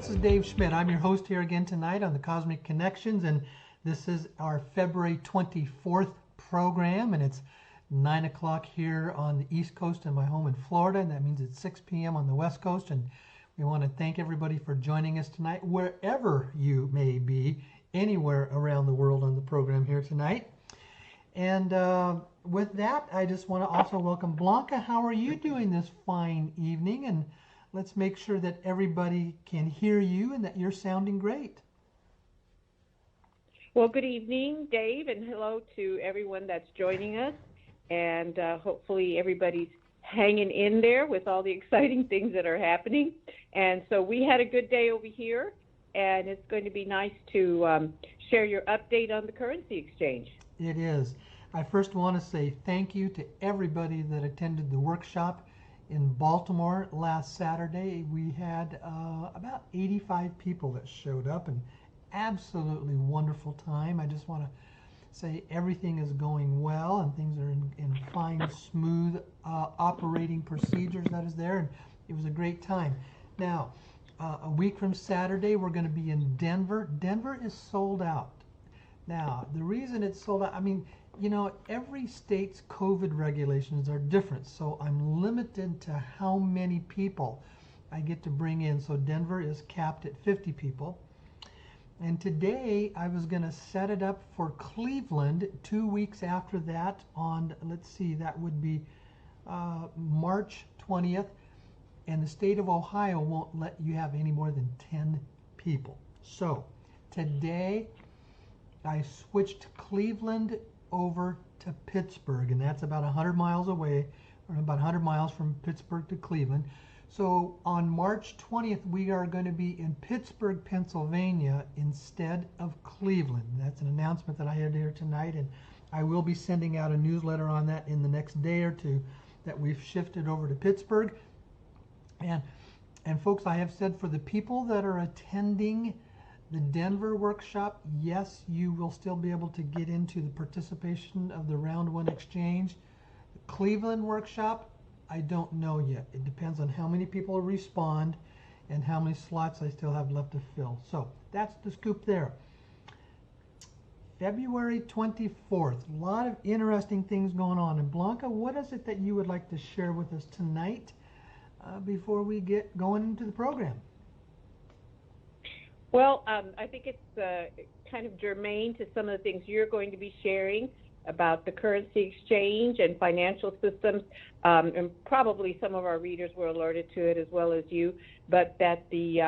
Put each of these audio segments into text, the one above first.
this is Dave Schmidt. I'm your host here again tonight on the Cosmic Connections, and this is our February 24th program, and it's 9 o'clock here on the East Coast in my home in Florida, and that means it's 6 p.m. on the West Coast, and we want to thank everybody for joining us tonight, wherever you may be, anywhere around the world on the program here tonight. And with that, I just want to also welcome Blanca. How are you doing this fine evening? And let's make sure that everybody can hear you and that you're sounding great. Well, good evening, Dave, and hello to everyone that's joining us. And hopefully everybody's hanging in there with all the exciting things that are happening. And so we had a good day over here, and it's going to be nice to share your update on the currency exchange. It is. I first want to say thank you to everybody that attended the workshop in Baltimore last Saturday. We had about 85 people that showed up, and absolutely wonderful time. I just want to say everything is going well and things are in fine, smooth operating procedures that is there, and it was a great time. Now, a week from Saturday, we're going to be in Denver. Denver is sold out. Now, the reason it's sold out, I mean, you know, every state's COVID regulations are different, so I'm limited to how many people I get to bring in. So Denver is capped at 50 people. And today I was going to set it up for Cleveland 2 weeks after that on, let's see, that would be March 20th. And the state of Ohio won't let you have any more than 10 people. So today I switched Cleveland over to Pittsburgh, and that's about 100 miles away, or about 100 miles from Pittsburgh to Cleveland. So on March 20th, we are going to be in Pittsburgh, Pennsylvania instead of Cleveland. That's an announcement that I had here tonight, and I will be sending out a newsletter on that in the next day or two that we've shifted over to Pittsburgh. And folks, I have said for the people that are attending the Denver workshop, yes, you will still be able to get into the participation of the Round 1 exchange. The Cleveland workshop, I don't know yet. It depends on how many people respond and how many slots I still have left to fill. So that's the scoop there. February 24th, a lot of interesting things going on. And Blanca, what is it that you would like to share with us tonight before we get going into the program? Well, I think it's kind of germane to some of the things you're going to be sharing about the currency exchange and financial systems, and probably some of our readers were alerted to it as well as you, but that the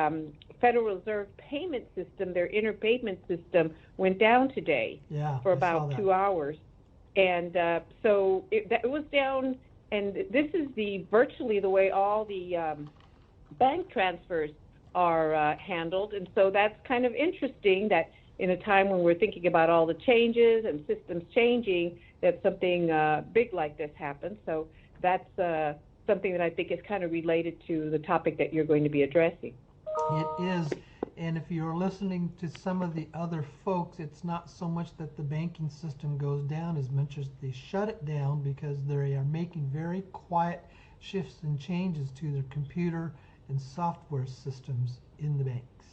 Federal Reserve payment system, their interpayment system, went down today for about 2 hours. And so it was down, and this is virtually the way all the bank transfers are handled, and so that's kind of interesting that in a time when we're thinking about all the changes and systems changing, that something big like this happens. So that's something that I think is kind of related to the topic that you're going to be addressing. It is, and if you're listening to some of the other folks, it's not so much that the banking system goes down as much as they shut it down because they are making very quiet shifts and changes to their computer and software systems in the banks.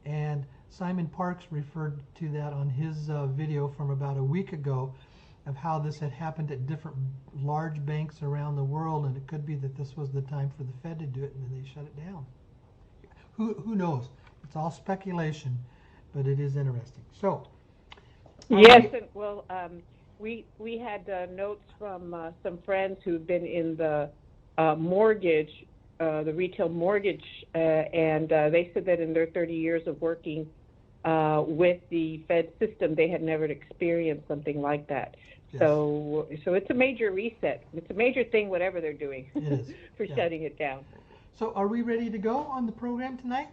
And Simon Parks referred to that on his video from about a week ago of how this had happened at different large banks around the world, and it could be that this was the time for the Fed to do it and then they shut it down. Who knows? It's all speculation, but it is interesting. So yes, and well, we had notes from some friends who've been in the mortgage, the retail mortgage, and they said that in their 30 years of working with the Fed system, they had never experienced something like that. Yes. So it's a major reset. It's a major thing, whatever they're doing for shutting it down. So are we ready to go on the program tonight?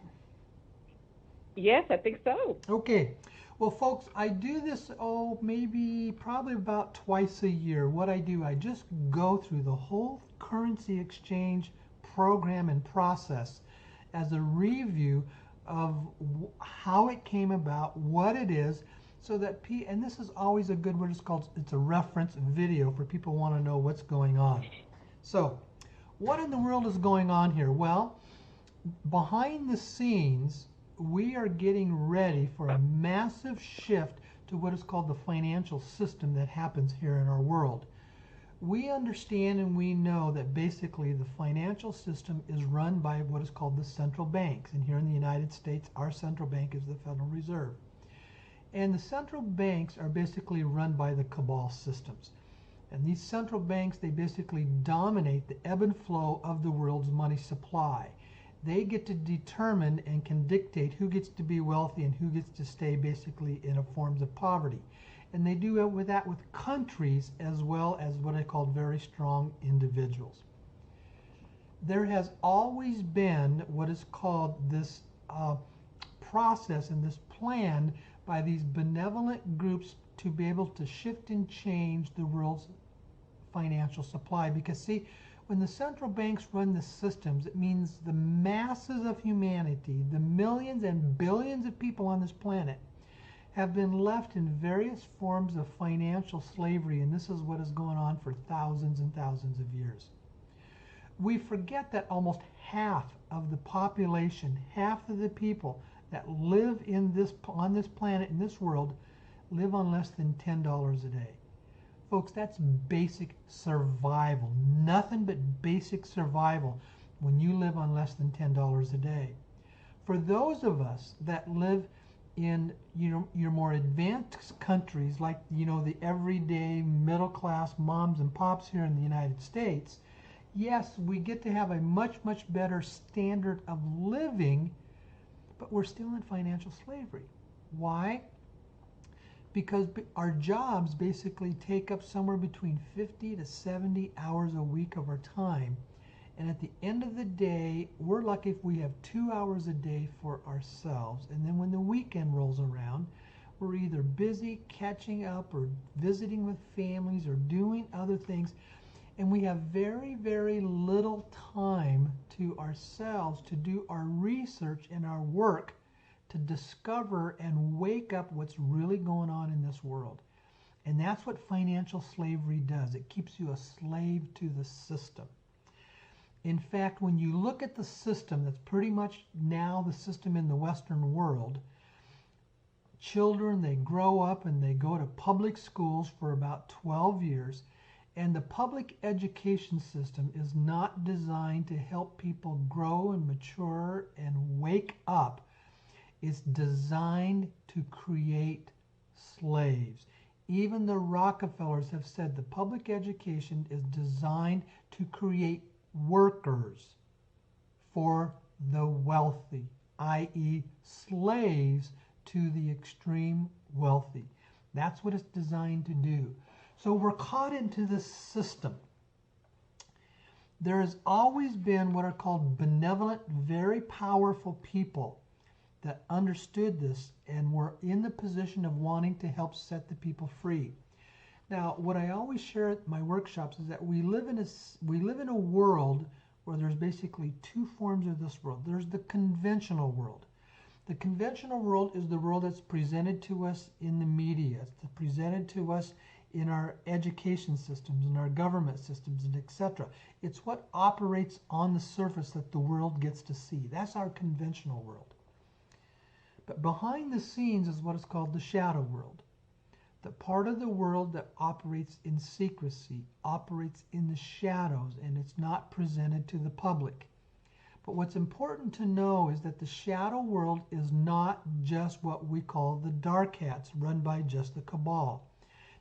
Yes, I think so. Okay. Well, folks, I do this, probably about twice a year. What I do, I just go through the whole currency exchange program and process as a review of how it came about, what it is, so that and this is always a good word, it's a reference video for people who want to know what's going on. So what in the world is going on here? Well, behind the scenes, we are getting ready for a massive shift to what is called the financial system that happens here in our world. We understand and we know that basically the financial system is run by what is called the central banks. And here in the United States, our central bank is the Federal Reserve. And the central banks are basically run by the cabal systems. And these central banks, they basically dominate the ebb and flow of the world's money supply. They get to determine and can dictate who gets to be wealthy and who gets to stay basically in a forms of poverty. And they do it with that with countries as well as what I call very strong individuals. There has always been what is called this process and this plan by these benevolent groups to be able to shift and change the world's financial supply. Because see, when the central banks run the systems, it means the masses of humanity, the millions and billions of people on this planet, have been left in various forms of financial slavery, and this is what has gone on for thousands and thousands of years. We forget that almost half of the population, half of the people that live on this planet, in this world, live on less than $10 a day. Folks, that's basic survival. Nothing but basic survival when you live on less than $10 a day. For those of us that live in your more advanced countries, like the everyday middle class moms and pops here in the United States, yes, we get to have a much better standard of living, but we're still in financial slavery. Why? Because our jobs basically take up somewhere between 50 to 70 hours a week of our time. And at the end of the day, we're lucky if we have 2 hours a day for ourselves. And then when the weekend rolls around, we're either busy catching up or visiting with families or doing other things. And we have very little time to ourselves to do our research and our work to discover and wake up what's really going on in this world. And that's what financial slavery does. It keeps you a slave to the system. In fact, when you look at the system that's pretty much now the system in the Western world, children, they grow up and they go to public schools for about 12 years, and the public education system is not designed to help people grow and mature and wake up. It's designed to create slaves. Even the Rockefellers have said the public education is designed to create workers for the wealthy, i.e. slaves to the extreme wealthy. That's what it's designed to do. So we're caught into this system. There has always been what are called benevolent, very powerful people that understood this and were in the position of wanting to help set the people free. Now, what I always share at my workshops is that we live in a world where there's basically two forms of this world. There's the conventional world. The conventional world is the world that's presented to us in the media. It's presented to us in our education systems, in our government systems, and etc. It's what operates on the surface that the world gets to see. That's our conventional world. But behind the scenes is what is called the shadow world. The part of the world that operates in secrecy, operates in the shadows, and it's not presented to the public. But what's important to know is that the shadow world is not just what we call the dark hats run by just the cabal.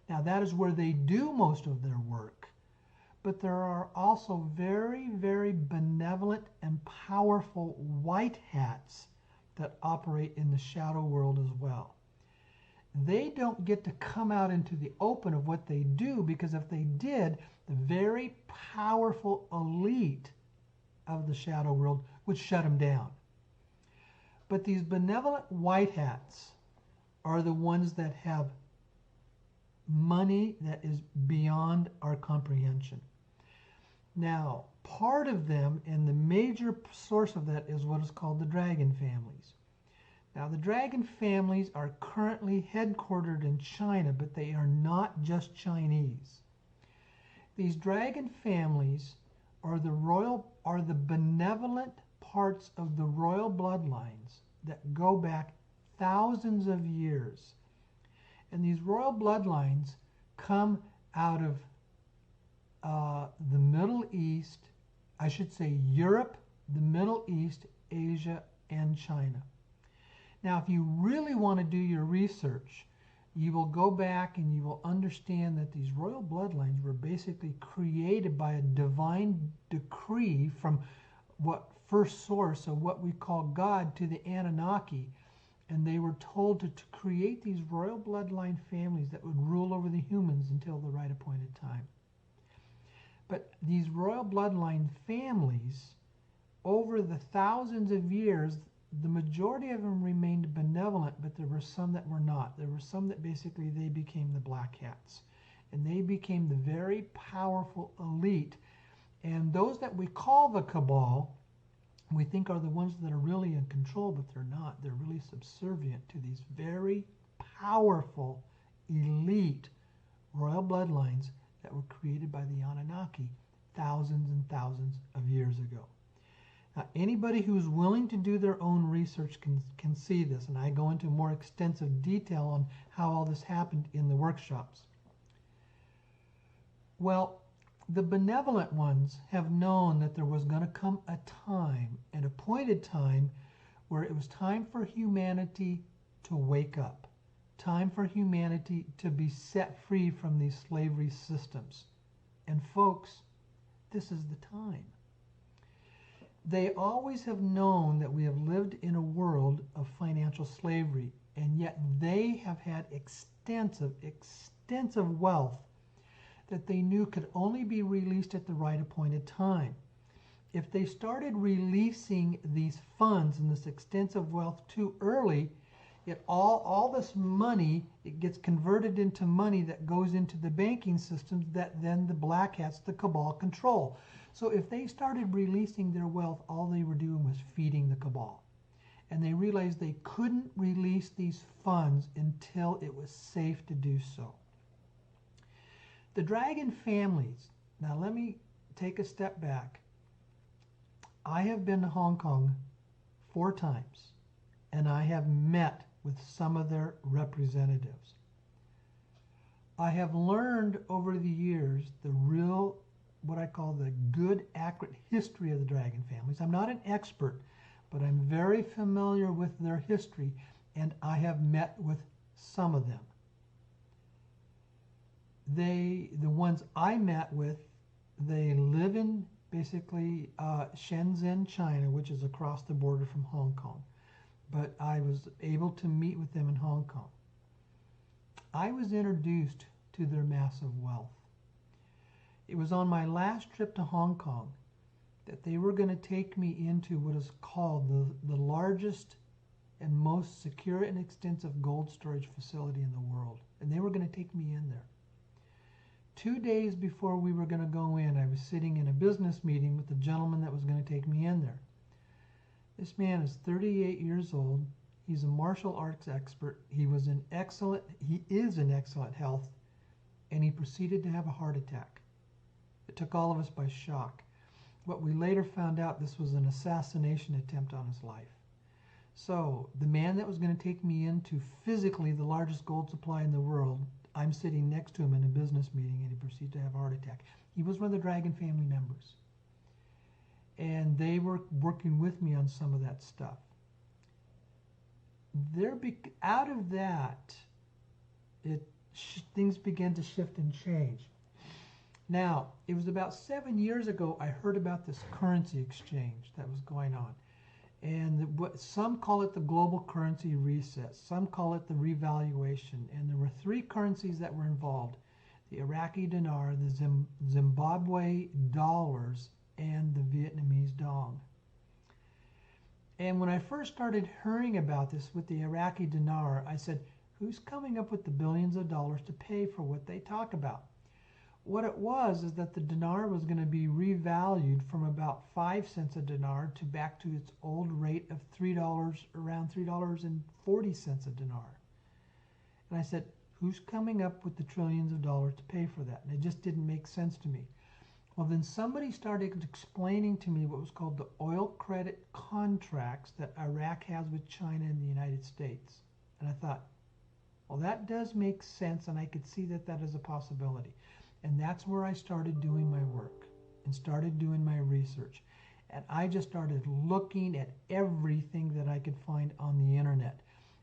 Now that is where they do most of their work. But there are also very benevolent and powerful white hats that operate in the shadow world as well. They don't get to come out into the open of what they do, because if they did, the very powerful elite of the shadow world would shut them down. But these benevolent white hats are the ones that have money that is beyond our comprehension. Now, part of them, and the major source of that, is what is called the dragon families. Now, the dragon families are currently headquartered in China, but they are not just Chinese. These dragon families are the benevolent parts of the royal bloodlines that go back thousands of years. And these royal bloodlines come out of the Middle East, I should say Europe, the Middle East, Asia, and China. Now, if you really want to do your research, you will go back and you will understand that these royal bloodlines were basically created by a divine decree from what first source of what we call God to the Anunnaki. And they were told to create these royal bloodline families that would rule over the humans until the right appointed time. But these royal bloodline families, over the thousands of years, the majority of them remained benevolent, but there were some that were not. There were some that basically they became the black hats. And they became the very powerful elite. And those that we call the cabal, we think are the ones that are really in control, but they're not. They're really subservient to these very powerful, elite royal bloodlines that were created by the Anunnaki thousands and thousands of years ago. Now, anybody who's willing to do their own research can see this, and I go into more extensive detail on how all this happened in the workshops. Well, the benevolent ones have known that there was going to come a time, an appointed time, where it was time for humanity to wake up, time for humanity to be set free from these slavery systems. And folks, this is the time. They always have known that we have lived in a world of financial slavery, and yet they have had extensive wealth that they knew could only be released at the right appointed time. If they started releasing these funds and this extensive wealth too early, all this money, it gets converted into money that goes into the banking systems that then the black hats, the cabal, control. So if they started releasing their wealth, all they were doing was feeding the cabal. And they realized they couldn't release these funds until it was safe to do so. The dragon families, now let me take a step back. I have been to Hong Kong 4 times, and I have met with some of their representatives. I have learned over the years the real, what I call the good, accurate history of the dragon families. I'm not an expert, but I'm very familiar with their history, and I have met with some of them. The ones I met with, they live in basically Shenzhen, China, which is across the border from Hong Kong. But I was able to meet with them in Hong Kong. I was introduced to their massive wealth. It was on my last trip to Hong Kong that they were going to take me into what is called the largest and most secure and extensive gold storage facility in the world. And they were going to take me in there. 2 days before we were going to go in, I was sitting in a business meeting with the gentleman that was going to take me in there. This man is 38 years old. He's a martial arts expert. He is in excellent health, and he proceeded to have a heart attack. It took all of us by shock. What we later found out, this was an assassination attempt on his life. So the man that was going to take me into physically the largest gold supply in the world, I'm sitting next to him in a business meeting, and he proceeded to have a heart attack. He was one of the Dragon family members. And they were working with me on some of that stuff. Out of that, things began to shift and change. Now, it was about 7 years ago I heard about this currency exchange that was going on. And some call it the global currency reset. Some call it the revaluation. And there were 3 currencies that were involved: the Iraqi dinar, the Zimbabwe dollars, and the Vietnamese dong. And when I first started hearing about this with the Iraqi dinar, I said, who's coming up with the billions of dollars to pay for what they talk about? What it was is that the dinar was going to be revalued from about 5 cents a dinar to back to its old rate of $3, around $3.40 a dinar. And I said, who's coming up with the trillions of dollars to pay for that? And it just didn't make sense to me. Well, then somebody started explaining to me what was called the oil credit contracts that Iraq has with China and the United States. And I thought, well, that does make sense, and I could see that that is a possibility. And that's where I started doing my work and started doing my research. And I just started looking at everything that I could find on the internet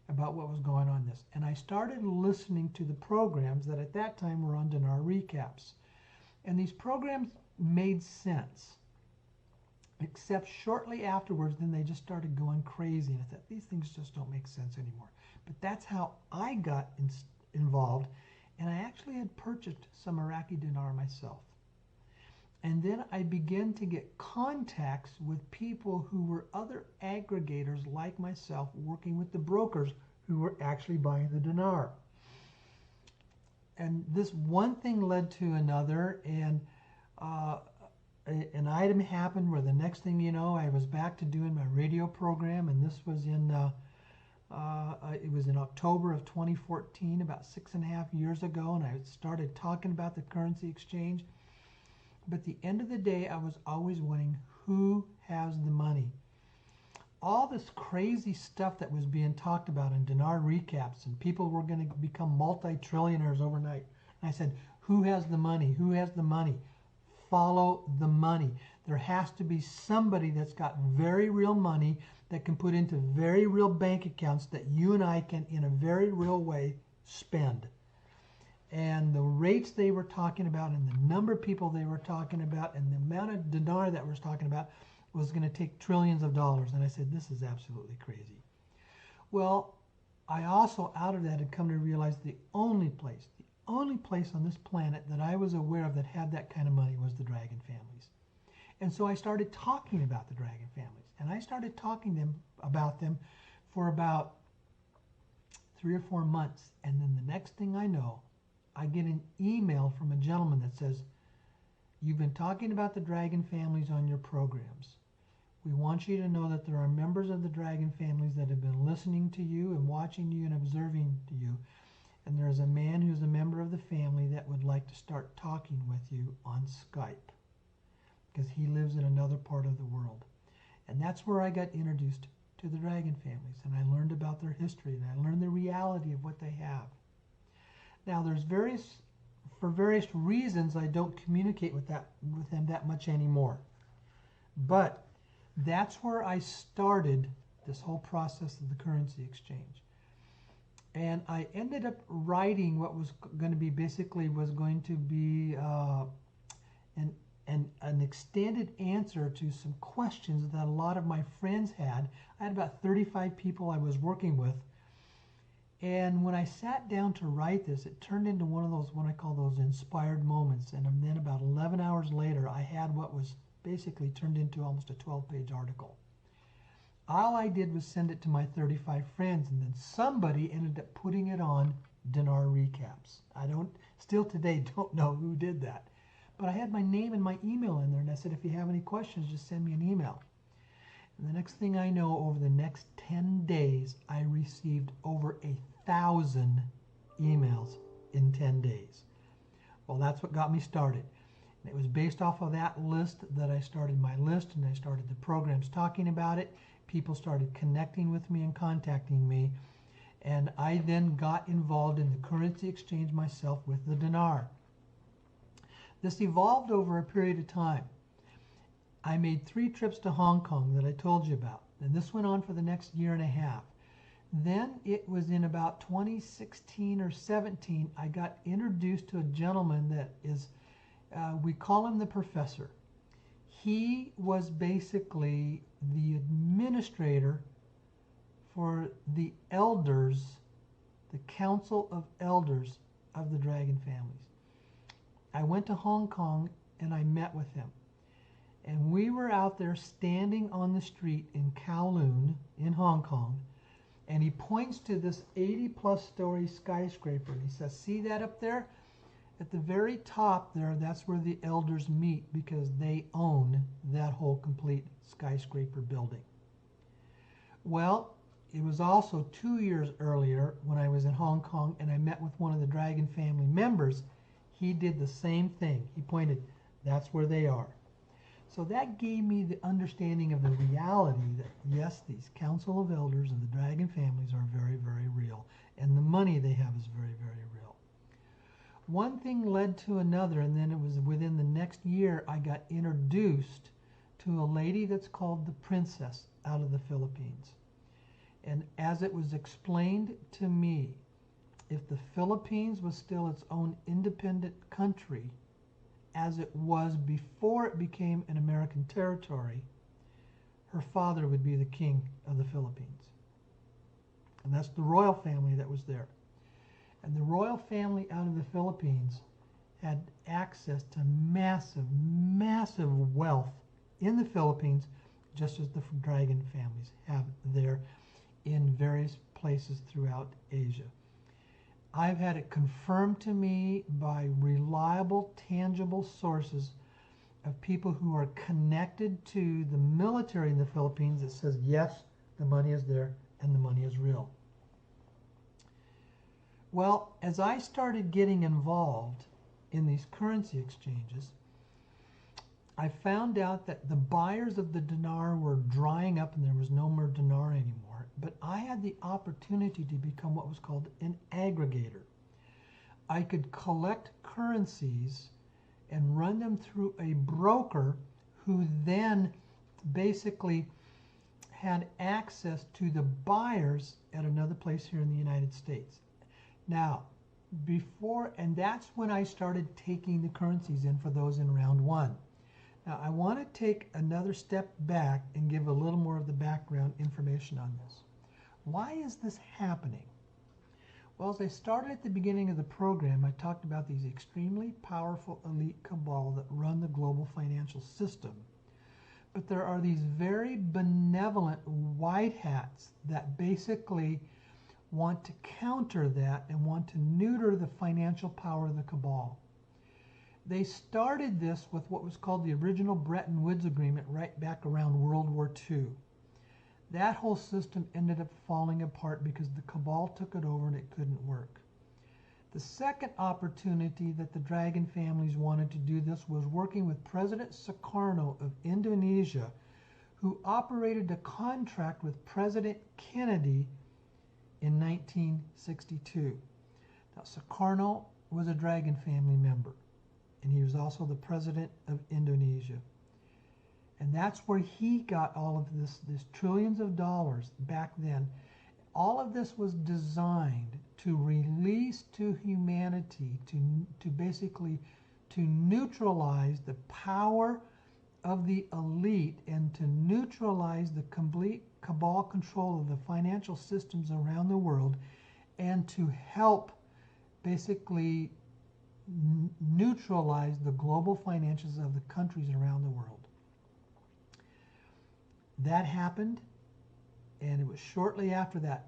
about what was going on in this. And I started listening to the programs that at that time were on Dinar Recaps. And these programs made sense, except shortly afterwards, then they just started going crazy. And I thought, these things just don't make sense anymore. But that's how I got involved. And I actually had purchased some Iraqi dinar myself. And then I began to get contacts with people who were other aggregators like myself, working with the brokers who were actually buying the dinar. And this one thing led to another, and an item happened where the next thing you know, I was back to doing my radio program, and this was it was in October of 2014, about 6.5 years ago, and I started talking about the currency exchange. But at the end of the day, I was always wondering, who has the money? All this crazy stuff that was being talked about in Dinar Recaps, and people were going to become multi-trillionaires overnight. And I said, who has the money? Who has the money? Follow the money. There has to be somebody that's got very real money that can put into very real bank accounts that you and I can, in a very real way, spend. And the rates they were talking about, and the number of people they were talking about, and the amount of dinar that was talking about was going to take trillions of dollars. And I said, this is absolutely crazy. Well, I also, out of that, had come to realize the only place on this planet that I was aware of that had that kind of money was the dragon families. And so I started talking about the dragon families. And I started talking about them for about 3 or 4 months. And then the next thing I know, I get an email from a gentleman that says, you've been talking about the dragon families on your programs. We want you to know that there are members of the dragon families that have been listening to you and watching you and observing to you. And there's a man who's a member of the family that would like to start talking with you on Skype, because he lives in another part of the world. And that's where I got introduced to the dragon families, and I learned about their history, and I learned the reality of what they have. Now, for various reasons, I don't communicate with them that much anymore. But that's where I started this whole process of the currency exchange. And I ended up writing what was going to be an extended answer to some questions that a lot of my friends had. I had about 35 people I was working with. And when I sat down to write this, it turned into one of those, what I call those inspired moments. And then about 11 hours later, I had what was basically turned into almost a 12-page article. All I did was send it to my 35 friends, and then somebody ended up putting it on Dinar Recaps. I still today don't know who did that. But I had my name and my email in there, and I said, if you have any questions, just send me an email. And the next thing I know, over the next 10 days, I received over 1,000 emails in 10 days. Well, that's what got me started. And it was based off of that list that I started my list, and I started the programs talking about it. People started connecting with me and contacting me. And I then got involved in the currency exchange myself with the dinar. This evolved over a period of time. I made 3 trips to Hong Kong that I told you about, and this went on for the next year and a half. Then it was in about 2016 or 17, I got introduced to a gentleman that is, we call him the professor. He was basically the administrator for the elders, the council of elders of the dragon families. I went to Hong Kong and I met with him. And we were out there standing on the street in Kowloon in Hong Kong, and he points to this 80-plus story skyscraper, and he says, see that up there? At the very top there, that's where the elders meet, because they own that whole complete skyscraper building. Well, it was also 2 years earlier when I was in Hong Kong and I met with one of the dragon family members. He did the same thing. He pointed, That's where they are. So that gave me the understanding of the reality that, yes, these council of elders and the dragon families are very, very real. And the money they have is very, very real. One thing led to another, and then it was within the next year I got introduced to a lady that's called the Princess out of the Philippines. And as it was explained to me, if the Philippines was still its own independent country, as it was before it became an American territory, her father would be the king of the Philippines. And that's the royal family that was there. And the royal family out of the Philippines had access to massive, massive wealth in the Philippines, just as the dragon families have there in various places throughout Asia. I've had it confirmed to me by reliable, tangible sources of people who are connected to the military in the Philippines that says, yes, the money is there and the money is real. Well, as I started getting involved in these currency exchanges, I found out that the buyers of the dinar were drying up and there was no more dinar anymore. But I had the opportunity to become what was called an aggregator. I could collect currencies and run them through a broker who then basically had access to the buyers at another place here in the United States. Now, and that's when I started taking the currencies in for those in round one. Now, I want to take another step back and give a little more of the background information on this. Why is this happening? Well, as I started at the beginning of the program, I talked about these extremely powerful elite cabal that run the global financial system. But there are these very benevolent white hats that basically want to counter that and want to neuter the financial power of the cabal. They started this with what was called the original Bretton Woods Agreement right back around World War II. That whole system ended up falling apart because the cabal took it over and it couldn't work. The second opportunity that the dragon families wanted to do this was working with President Sukarno of Indonesia, who operated a contract with President Kennedy in 1962. Now, Sukarno was a dragon family member, and he was also the president of Indonesia. And that's where he got all of this trillions of dollars back then. All of this was designed to release to humanity, to basically to neutralize the power of the elite and to neutralize the complete cabal control of the financial systems around the world, and to help basically neutralize the global finances of the countries around the world. That happened, and it was shortly after that.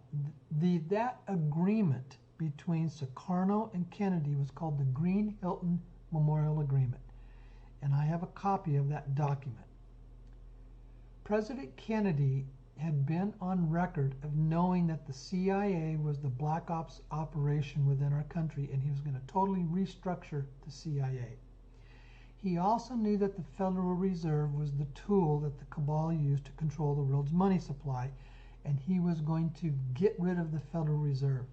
That agreement between Sukarno and Kennedy was called the Green-Hilton Memorial Agreement, and I have a copy of that document. President Kennedy had been on record of knowing that the CIA was the black ops operation within our country, and he was going to totally restructure the CIA. He also knew that the Federal Reserve was the tool that the cabal used to control the world's money supply, and he was going to get rid of the Federal Reserve.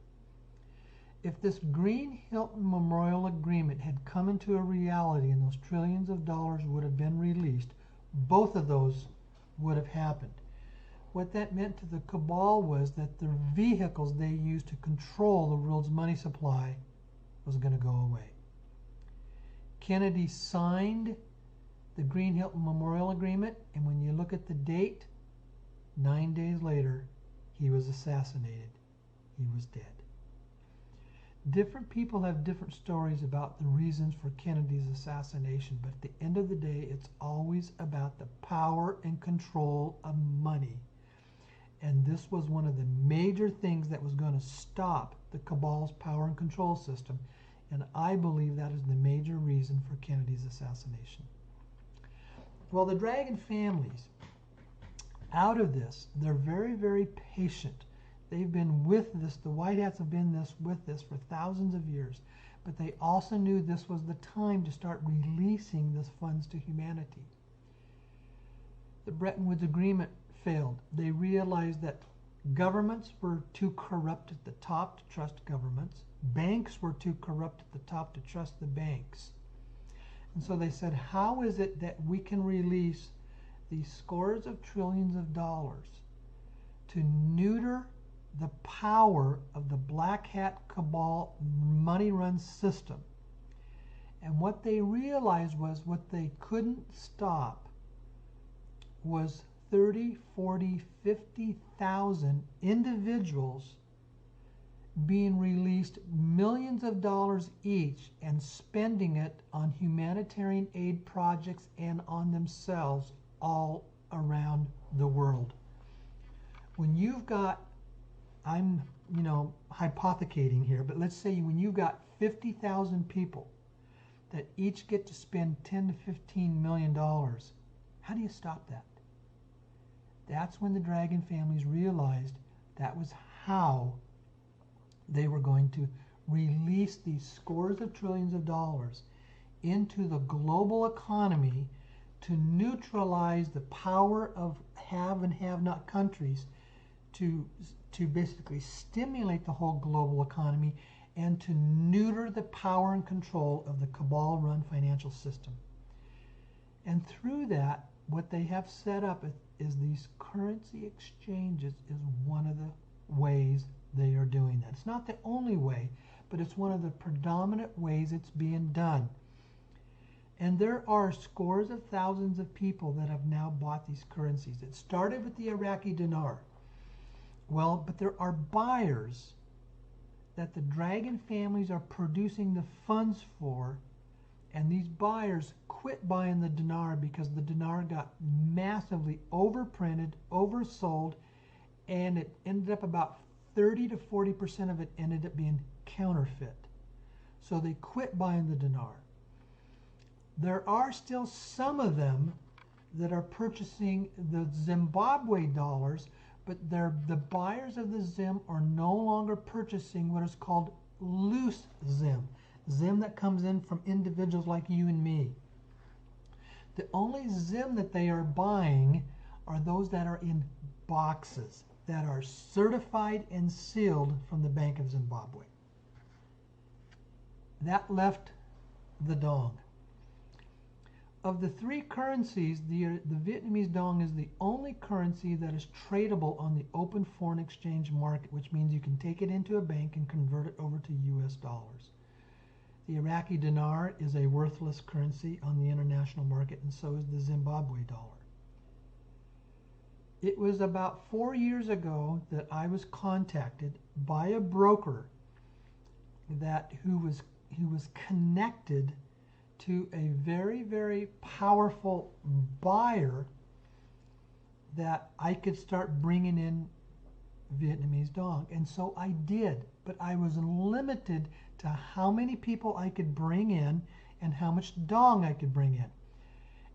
If this Green-Hilton Memorial Agreement had come into a reality and those trillions of dollars would have been released, both of those would have happened. What that meant to the cabal was that the vehicles they used to control the world's money supply was going to go away. Kennedy signed the Green-Hilton Memorial Agreement, and when you look at the date, 9 days later, he was assassinated. He was dead. Different people have different stories about the reasons for Kennedy's assassination, but at the end of the day, it's always about the power and control of money. And this was one of the major things that was going to stop the cabal's power and control system. And I believe that is the major reason for Kennedy's assassination. Well, the dragon families, out of this, they're very, very patient. They've been with this, the White Hats have been with this for thousands of years. but they also knew this was the time to start releasing these funds to humanity. The Bretton Woods Agreement failed. They realized that governments were too corrupt at the top to trust governments. Banks were too corrupt at the top to trust the banks. And so they said, how is it that we can release these scores of trillions of dollars to neuter the power of the black hat cabal money run system? And what they realized was what they couldn't stop was 30, 40, 50,000 individuals being released millions of dollars each and spending it on humanitarian aid projects and on themselves all around the world. When you've got, I'm, hypothecating here, but let's say when you've got 50,000 people that each get to spend $10 to $15 million, how do you stop that? That's when the Dragon families realized that was how they were going to release these scores of trillions of dollars into the global economy to neutralize the power of have and have not countries, to basically stimulate the whole global economy and to neuter the power and control of the cabal run financial system. And through that, what they have set up is these currency exchanges is one of the ways they are doing that. It's not the only way, but it's one of the predominant ways it's being done. And there are scores of thousands of people that have now bought these currencies. It started with the Iraqi dinar. Well, but there are buyers that the Dragon families are producing the funds for, and these buyers quit buying the dinar because the dinar got massively overprinted, oversold, and it ended up about 30 to 40% of it ended up being counterfeit. So they quit buying the dinar. There are still some of them that are purchasing the Zimbabwe dollars, but the buyers of the Zim are no longer purchasing what is called loose Zim. Zim that comes in from individuals like you and me. The only Zim that they are buying are those that are in boxes, that are certified and sealed from the Bank of Zimbabwe. That left the dong. Of the three currencies, the Vietnamese dong is the only currency that is tradable on the open foreign exchange market, which means you can take it into a bank and convert it over to US dollars. The Iraqi dinar is a worthless currency on the international market, and so is the Zimbabwe dollar. It was about 4 years ago that I was contacted by a broker who was connected to a very, very powerful buyer that I could start bringing in Vietnamese dong. And so I did, but I was limited to how many people I could bring in and how much dong I could bring in.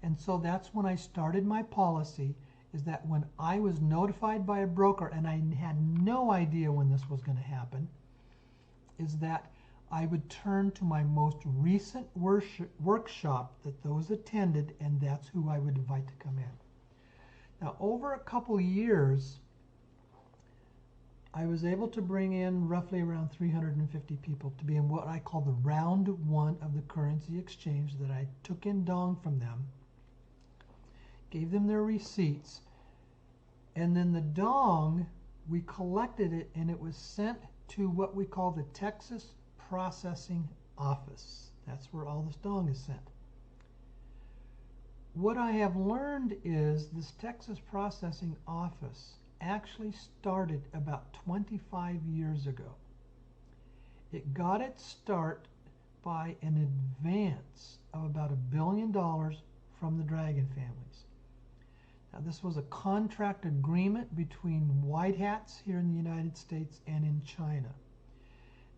And so that's when I started my policy, is that when I was notified by a broker, and I had no idea when this was going to happen, is that I would turn to my most recent workshop that those attended, and that's who I would invite to come in. Now, over a couple years, I was able to bring in roughly around 350 people to be in what I call the round one of the currency exchange, that I took in dong from them, gave them their receipts, and then the dong, we collected it, and it was sent to what we call the Texas Processing Office. That's where all this dong is sent. What I have learned is this Texas Processing Office actually started about 25 years ago. It got its start by an advance of about $1 billion from the Dragon families. Now, this was a contract agreement between white hats here in the United States and in China.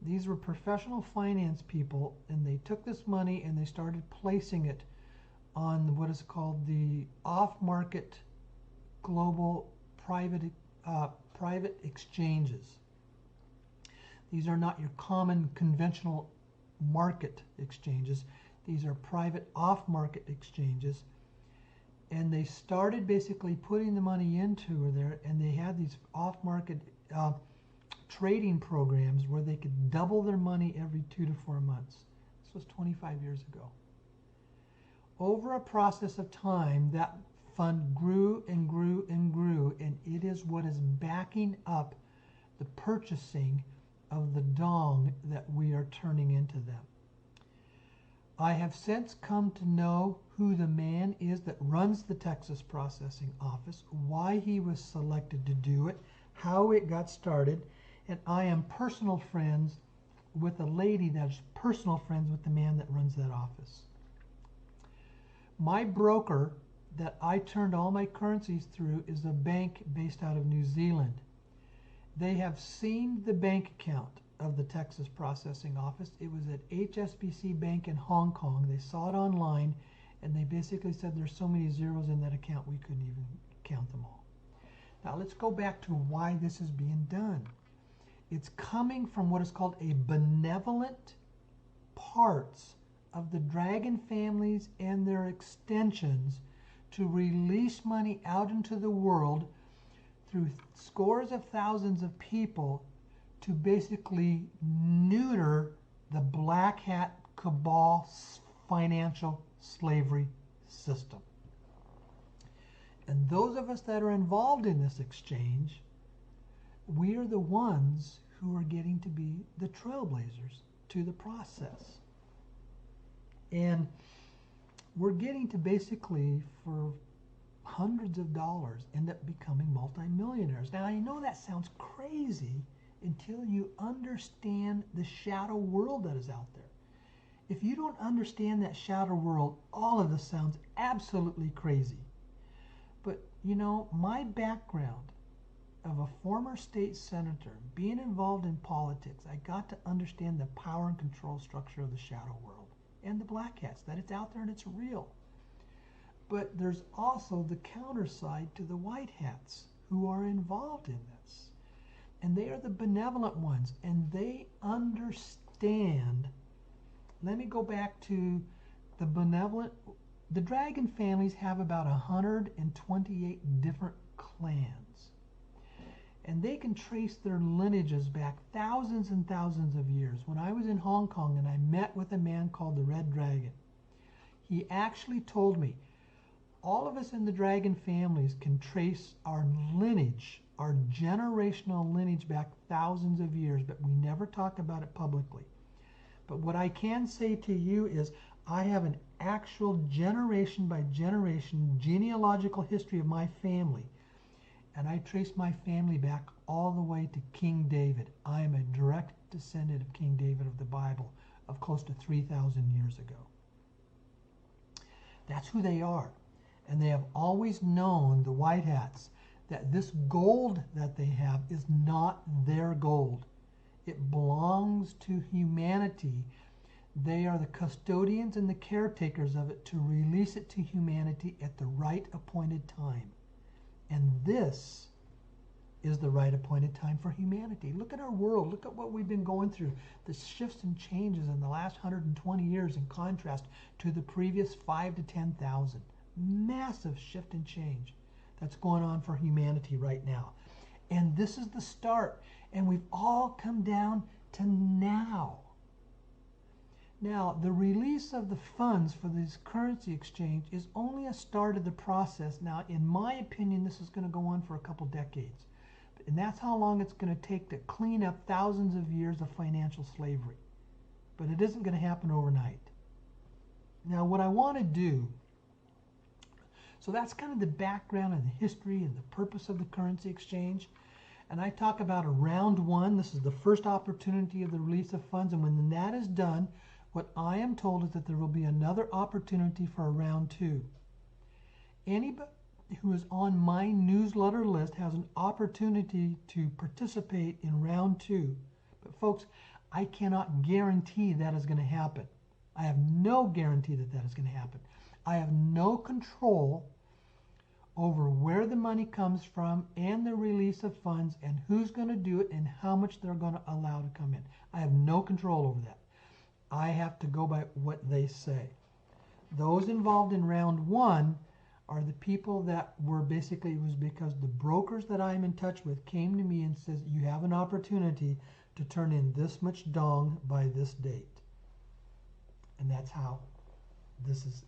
These were professional finance people, and they took this money and they started placing it on what is called the off-market global private exchanges. These are not your common conventional market exchanges. These are private off-market exchanges. And they started basically putting the money into there, and they had these off-market trading programs where they could double their money every 2 to 4 months. This was 25 years ago. Over a process of time, that fund grew and grew and grew, and it is what is backing up the purchasing of the dong that we are turning into them. I have since come to know who the man is that runs the Texas processing office, why he was selected to do it, how it got started, and I am personal friends with a lady that's personal friends with the man that runs that office. My broker that I turned all my currencies through is a bank based out of New Zealand. They have seen the bank account of the Texas processing office. It was at HSBC Bank in Hong Kong. They saw it online, and they basically said there's so many zeros in that account we couldn't even count them all. Now let's go back to why this is being done. It's coming from what is called a benevolent parts of the dragon families and their extensions to release money out into the world through scores of thousands of people to basically neuter the black hat cabal financial slavery system. And those of us that are involved in this exchange, we are the ones who are getting to be the trailblazers to the process. And we're getting to basically, for hundreds of dollars, end up becoming multimillionaires. Now, I know that sounds crazy until you understand the shadow world that is out there. If you don't understand that shadow world, all of this sounds absolutely crazy. But, you know, my background of a former state senator, being involved in politics, I got to understand the power and control structure of the shadow world and the black hats, that it's out there and it's real. But there's also the counter side to the white hats who are involved in this. And they are the benevolent ones, and they understand. Let me go back to the benevolent. The dragon families have about 128 different clans. And they can trace their lineages back thousands and thousands of years. When I was in Hong Kong and I met with a man called the Red Dragon, he actually told me, all of us in the dragon families can trace our lineage, our generational lineage back thousands of years, but we never talk about it publicly. But what I can say to you is I have an actual generation by generation genealogical history of my family. And I trace my family back all the way to King David. I am a direct descendant of King David of the Bible of close to 3,000 years ago. That's who they are. And they have always known, the white hats, that this gold that they have is not their gold. It belongs to humanity. They are the custodians and the caretakers of it to release it to humanity at the right appointed time. And this is the right appointed time for humanity. Look at our world. Look at what we've been going through. The shifts and changes in the last 120 years in contrast to the previous 5 to 10,000. Massive shift and change that's going on for humanity right now. And this is the start. And we've all come down to now. Now, the release of the funds for this currency exchange is only a start of the process. Now, in my opinion, this is going to go on for a couple decades. And that's how long it's going to take to clean up thousands of years of financial slavery. But it isn't going to happen overnight. Now, what I want to do, so that's kind of the background and the history and the purpose of the currency exchange. And I talk about a round one. This is the first opportunity of the release of funds. And when that is done, what I am told is that there will be another opportunity for a round two. Anybody who is on my newsletter list has an opportunity to participate in round two. But folks, I cannot guarantee that is going to happen. I have no guarantee that that is going to happen. I have no control over where the money comes from and the release of funds and who's going to do it and how much they're going to allow to come in. I have no control over that. I have to go by what they say. Those involved in round one are the people that were basically, it was because the brokers that I'm in touch with came to me and says, you have an opportunity to turn in this much dong by this date. And that's how this is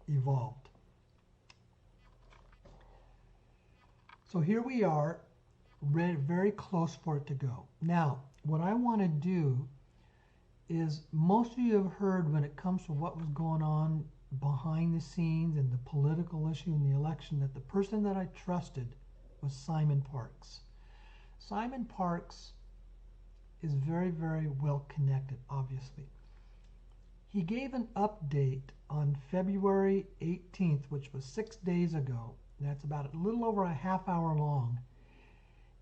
evolved. So here we are, very close for it to go. Now, what I want to do is, most of you have heard when it comes to what was going on behind the scenes and the political issue in the election, that the person that I trusted was Simon Parks. Simon Parks is very, very well connected, obviously. He gave an update on February 18th, which was 6 days ago. That's about a little over a half hour long.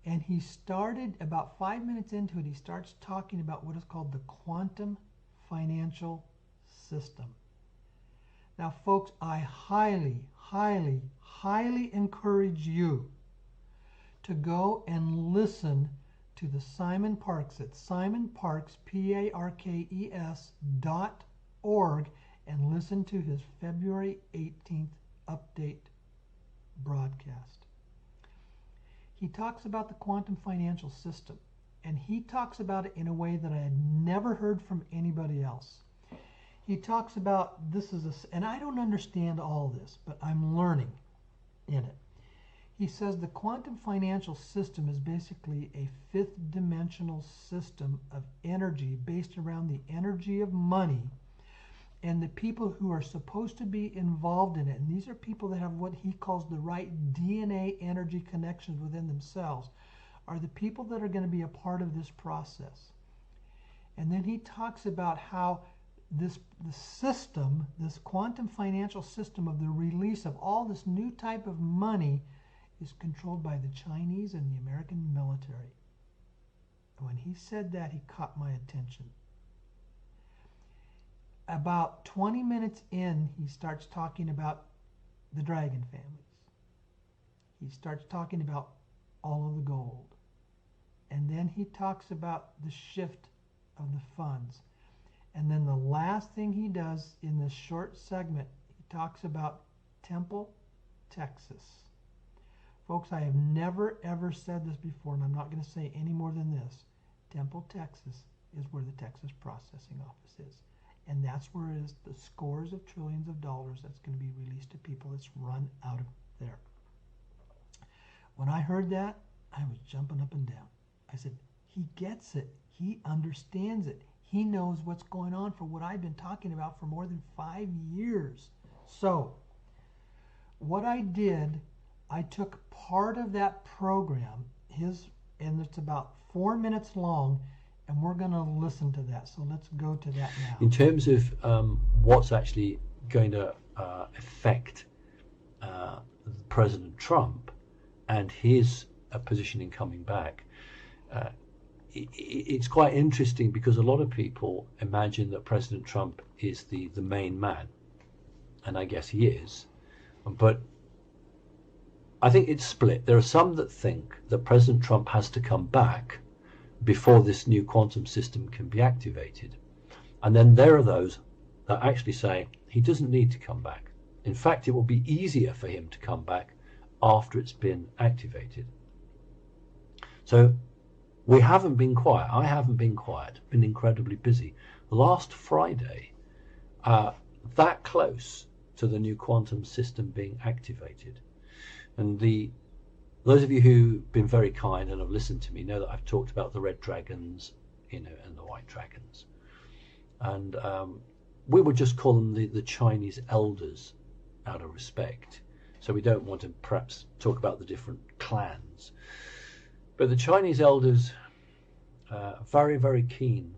And he started, about 5 minutes into it, he starts talking about what is called the quantum financial system. Now, folks, I highly, highly, highly encourage you to go and listen to the Simon Parks at simonparkes.org and listen to his February 18th update broadcast. He talks about the quantum financial system, and he talks about it in a way that I had never heard from anybody else. He talks about and I don't understand all this, but I'm learning in it. He says the quantum financial system is basically a fifth dimensional system of energy based around the energy of money, and the people who are supposed to be involved in it, and these are people that have what he calls the right DNA energy connections within themselves, are the people that are going to be a part of this process. And then he talks about how the system, this quantum financial system of the release of all this new type of money, is controlled by the Chinese and the American military. And when he said that, he caught my attention. About 20 minutes in, he starts talking about the dragon families. He starts talking about all of the gold. And then he talks about the shift of the funds. And then the last thing he does in this short segment, he talks about Temple, Texas. Folks, I have never ever said this before, and I'm not going to say any more than this. Temple, Texas is where the Texas processing office is. And that's where it is the scores of trillions of dollars that's going to be released to people that's run out of there. When I heard that, I was jumping up and down. I said, he gets it. He understands it. He knows what's going on for what I've been talking about for more than 5 years. So, what I did, I took part of that program, and it's about 4 minutes long, and we're going to listen to that. So let's go to that now. In terms of what's actually going to affect President Trump and his position in coming back, it's quite interesting because a lot of people imagine that President Trump is the main man, and I guess he is. But I think it's split. There are some that think that President Trump has to come back before this new quantum system can be activated. And then there are those that actually say he doesn't need to come back. In fact, it will be easier for him to come back after it's been activated. So we haven't been quiet. I haven't been quiet, been incredibly busy. Last Friday, that close to the new quantum system being activated. And those of you who've been very kind and have listened to me know that I've talked about the red dragons, and the white dragons. And we would just call them the Chinese elders out of respect. So we don't want to perhaps talk about the different clans. But the Chinese elders are very, very keen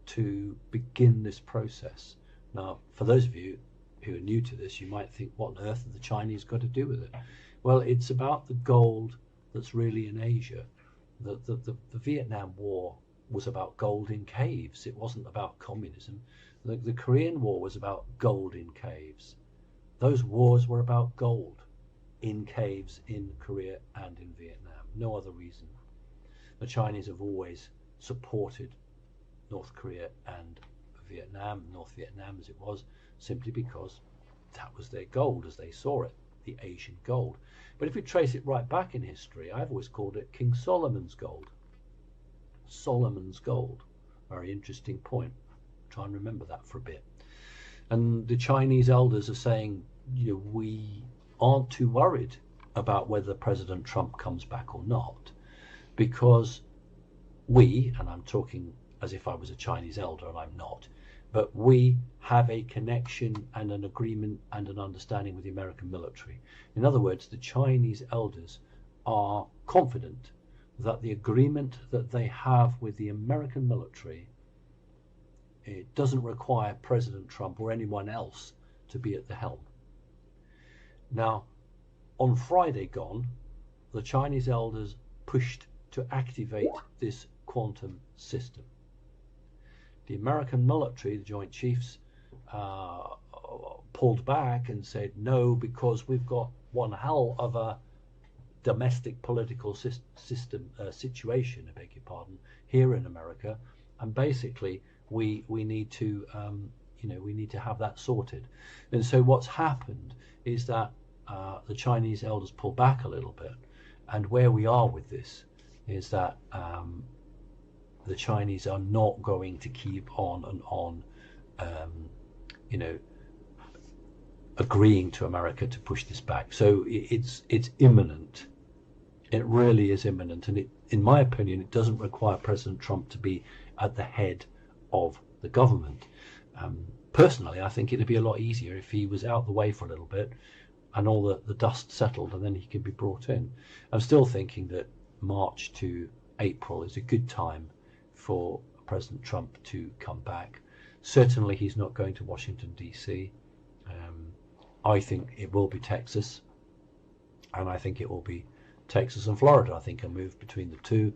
to begin this process. Now, for those of you who are new to this, you might think, what on earth have the Chinese got to do with it? Well, it's about the gold that's really in Asia. The Vietnam War was about gold in caves. It wasn't about communism. The Korean War was about gold in caves. Those wars were about gold in caves in Korea and in Vietnam. No other reason. The Chinese have always supported North Korea and Vietnam, North Vietnam as it was, simply because that was their gold as they saw it, the Asian gold. But if we trace it right back in history, I've always called it King Solomon's gold. Solomon's gold. Very interesting point. Try and remember that for a bit. And the Chinese elders are saying, we aren't too worried about whether President Trump comes back or not, because we, and I'm talking as if I was a Chinese elder and I'm not, but we have a connection and an agreement and an understanding with the American military. In other words, the Chinese elders are confident that the agreement that they have with the American military, it doesn't require President Trump or anyone else to be at the helm. Now, on Friday gone, the Chinese elders pushed to activate this quantum system. The American military, the Joint Chiefs, pulled back and said no, because we've got one hell of a domestic political situation, I beg your pardon, here in America, and basically we need to we need to have that sorted. And so what's happened is that the Chinese elders pull back a little bit, and where we are with this is that the Chinese are not going to keep on and on agreeing to America to push this back. So it's imminent. It really is imminent, and in my opinion, it doesn't require President Trump to be at the head of the government. Personally, I think it'd be a lot easier if he was out the way for a little bit and all the dust settled, and then he could be brought in. I'm still thinking that March to April is a good time for President Trump to come back. Certainly he's not going to Washington, D.C. I think it will be Texas, and I think it will be Texas and Florida. I think a move between the two.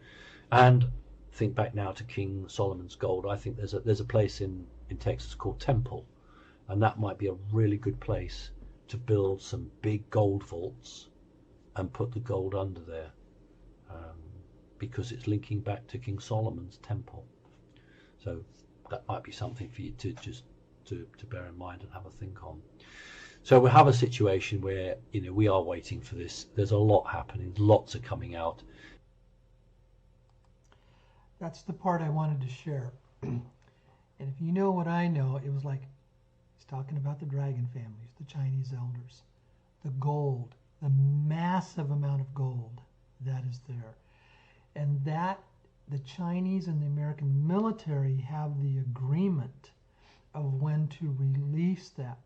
And think back now to King Solomon's gold. I think there's a place in Texas called Temple, and that might be a really good place to build some big gold vaults and put the gold under there, because it's linking back to King Solomon's temple. So that might be something for you to just to bear in mind and have a think on. So we have a situation where we are waiting for this. There's a lot happening. Lots are coming out. That's the part I wanted to share. And if you know what I know, it was like he's talking about the dragon families, the Chinese elders, the gold, the massive amount of gold that is there. And that the Chinese and the American military have the agreement of when to release that.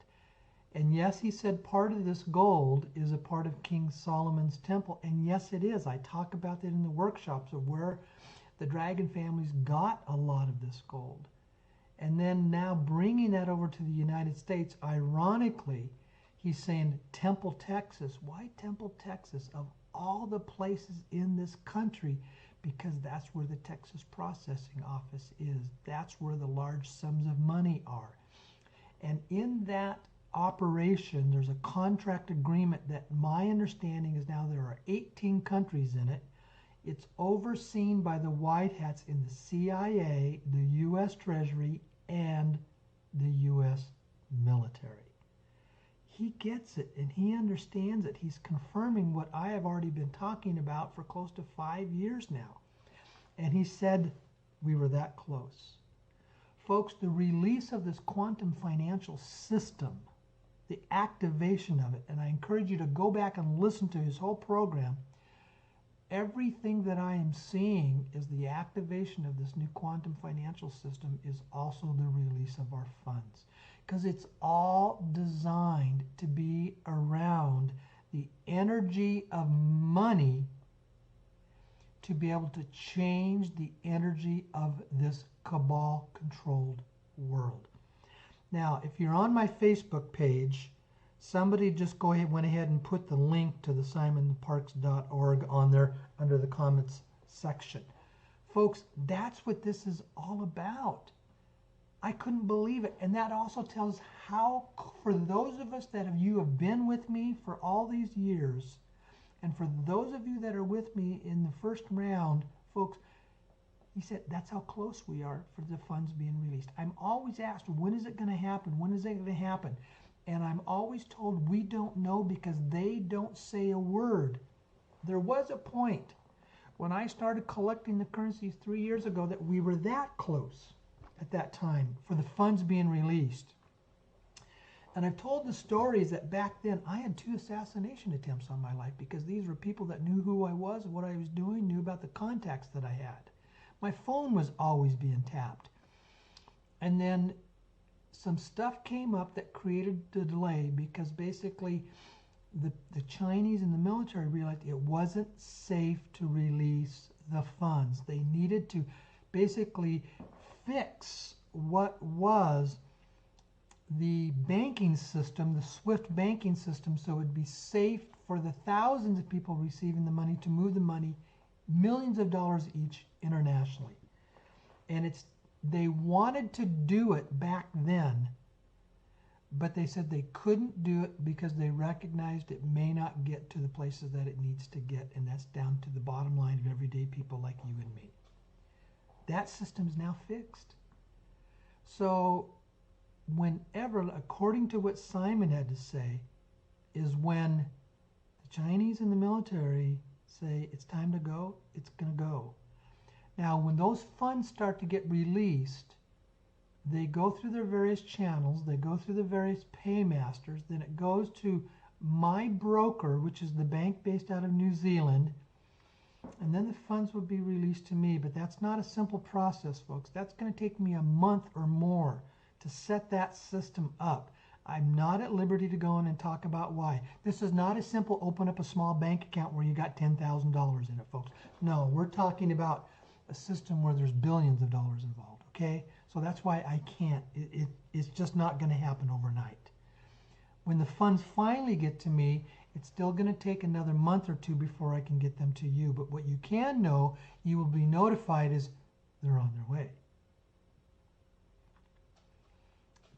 And yes, he said part of this gold is a part of King Solomon's temple. And yes, it is. I talk about that in the workshops of where the dragon families got a lot of this gold. And then now bringing that over to the United States, ironically, he's saying Temple, Texas. Why Temple, Texas? Of all the places in this country, because that's where the Texas Processing Office is. That's where the large sums of money are. And in that operation, there's a contract agreement that my understanding is now there are 18 countries in it. It's overseen by the White Hats in the CIA, the U.S. Treasury, and the U.S. military. He gets it and he understands it. He's confirming what I have already been talking about for close to 5 years now. And he said we were that close. Folks, the release of this quantum financial system, the activation of it, and I encourage you to go back and listen to his whole program. Everything that I am seeing is the activation of this new quantum financial system is also the release of our funds, because it's all designed to be around the energy of money to be able to change the energy of this cabal-controlled world. Now, if you're on my Facebook page, somebody just went ahead and put the link to the simonparks.org on there under the comments section. Folks, that's what this is all about. I couldn't believe it. And that also tells how, for those of us you have been with me for all these years, and for those of you that are with me in the first round, folks, He said, that's how close we are for the funds being released. I'm always asked, when is it going to happen? When is it going to happen? And I'm always told we don't know because they don't say a word. There was a point when I started collecting the currencies 3 years ago that we were that close at that time for the funds being released. And I've told the stories that back then I had 2 assassination attempts on my life because these were people that knew who I was, what I was doing, knew about the contacts that I had. My phone was always being tapped. And then some stuff came up that created the delay because basically the Chinese and the military realized it wasn't safe to release the funds. They needed to basically fix what was the banking system, the SWIFT banking system, so it would be safe for the thousands of people receiving the money to move the money, millions of dollars each, internationally. And they wanted to do it back then, but they said they couldn't do it because they recognized it may not get to the places that it needs to get, and that's down to the bottom line of everyday people like you and me. That system is now fixed. So whenever, according to what Simon had to say, is when the Chinese and the military say it's time to go, it's going to go. Now, when those funds start to get released, they go through their various channels, they go through the various paymasters, then it goes to my broker, which is the bank based out of New Zealand, and then the funds would be released to me. But that's not a simple process, folks. That's going to take me a month or more to set that system up. I'm not at liberty to go in and talk about why. This is not a simple open up a small bank account where you got $10,000 in it, folks. No, we're talking about a system where there's billions of dollars involved, okay? So that's why I can't. It's just not going to happen overnight. When the funds finally get to me, it's still going to take another month or 2 before I can get them to you. But what you can know, you will be notified, is they're on their way.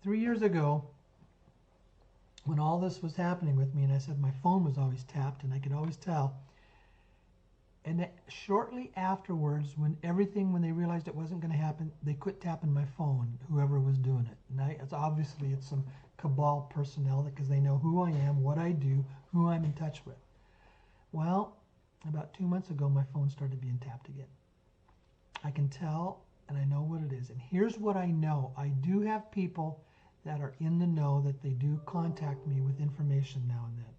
3 years ago, when all this was happening with me, and I said my phone was always tapped and I could always tell, and shortly afterwards, when they realized it wasn't going to happen, they quit tapping my phone, whoever was doing it. And it's some cabal personnel because they know who I am, what I do, who I'm in touch with. Well, about 2 months ago, my phone started being tapped again. I can tell, and I know what it is. And here's what I know. I do have people that are in the know that they do contact me with information now and then.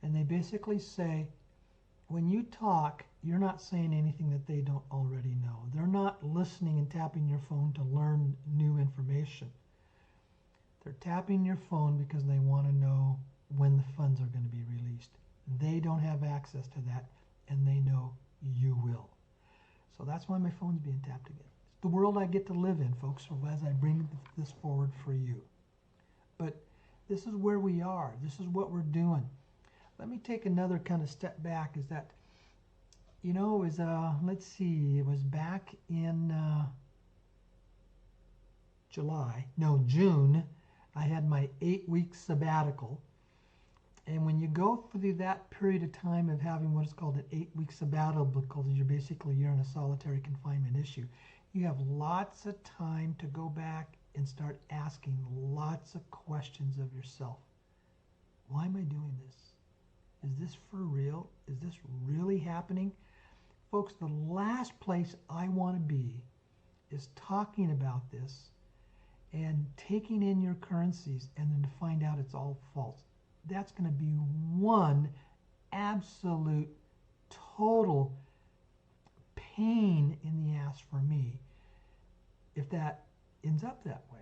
And they basically say, when you talk, you're not saying anything that they don't already know. They're not listening and tapping your phone to learn new information. They're tapping your phone because they want to know when the funds are going to be released. They don't have access to that, and they know you will. So that's why my phone's being tapped again. It's the world I get to live in, folks, as I bring this forward for you. But this is where we are. This is what we're doing. Let me take another kind of step back. Is that, it was, let's see, it was back in June. I had my 8-week sabbatical. And when you go through that period of time of having what is called an 8-week sabbatical, because you're in a solitary confinement issue, you have lots of time to go back and start asking lots of questions of yourself. Why am I doing this? Is this for real? Is this really happening? Folks, the last place I want to be is talking about this and taking in your currencies and then to find out it's all false. That's going to be one absolute total pain in the ass for me if that ends up that way.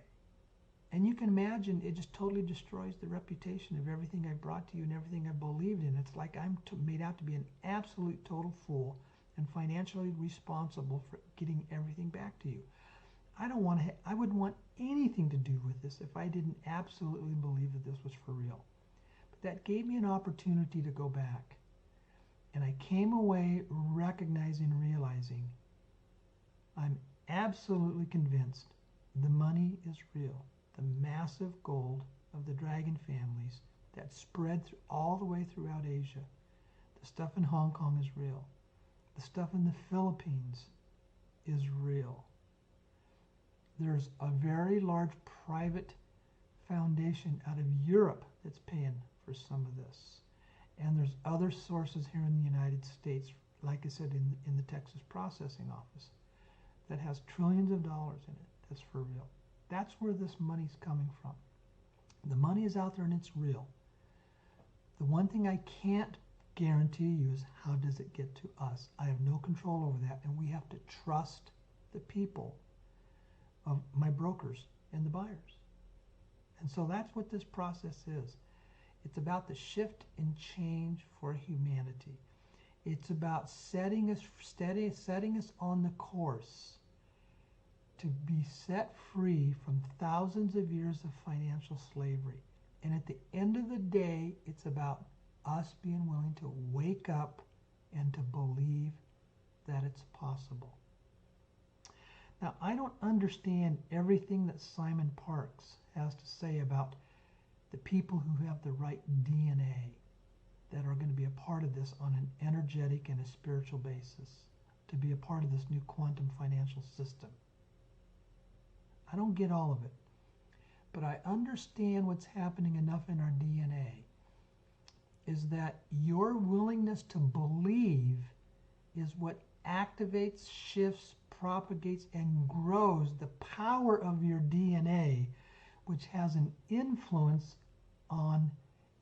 And you can imagine it just totally destroys the reputation of everything I brought to you and everything I believed in. It's like I'm made out to be an absolute total fool and financially responsible for getting everything back to you. I wouldn't want anything to do with this if I didn't absolutely believe that this was for real. But that gave me an opportunity to go back. And I came away recognizing and realizing I'm absolutely convinced the money is real. The massive gold of the dragon families that spread all the way throughout Asia. The stuff in Hong Kong is real. The stuff in the Philippines is real. There's a very large private foundation out of Europe that's paying for some of this. And there's other sources here in the United States, like I said, in the Texas processing office, that has trillions of dollars in it. That's for real. That's where this money's coming from. The money is out there and it's real. The one thing I can't guarantee you is how does it get to us. I have no control over that, and we have to trust the people of my brokers and the buyers. And so that's what this process is. It's about the shift and change for humanity. It's about setting us on the course to be set free from thousands of years of financial slavery. And at the end of the day, it's about us being willing to wake up and to believe that it's possible. Now, I don't understand everything that Simon Parks has to say about the people who have the right DNA that are going to be a part of this on an energetic and a spiritual basis, to be a part of this new quantum financial system. I don't get all of it, but I understand what's happening enough in our DNA is that your willingness to believe is what activates, shifts, propagates, and grows the power of your DNA, which has an influence on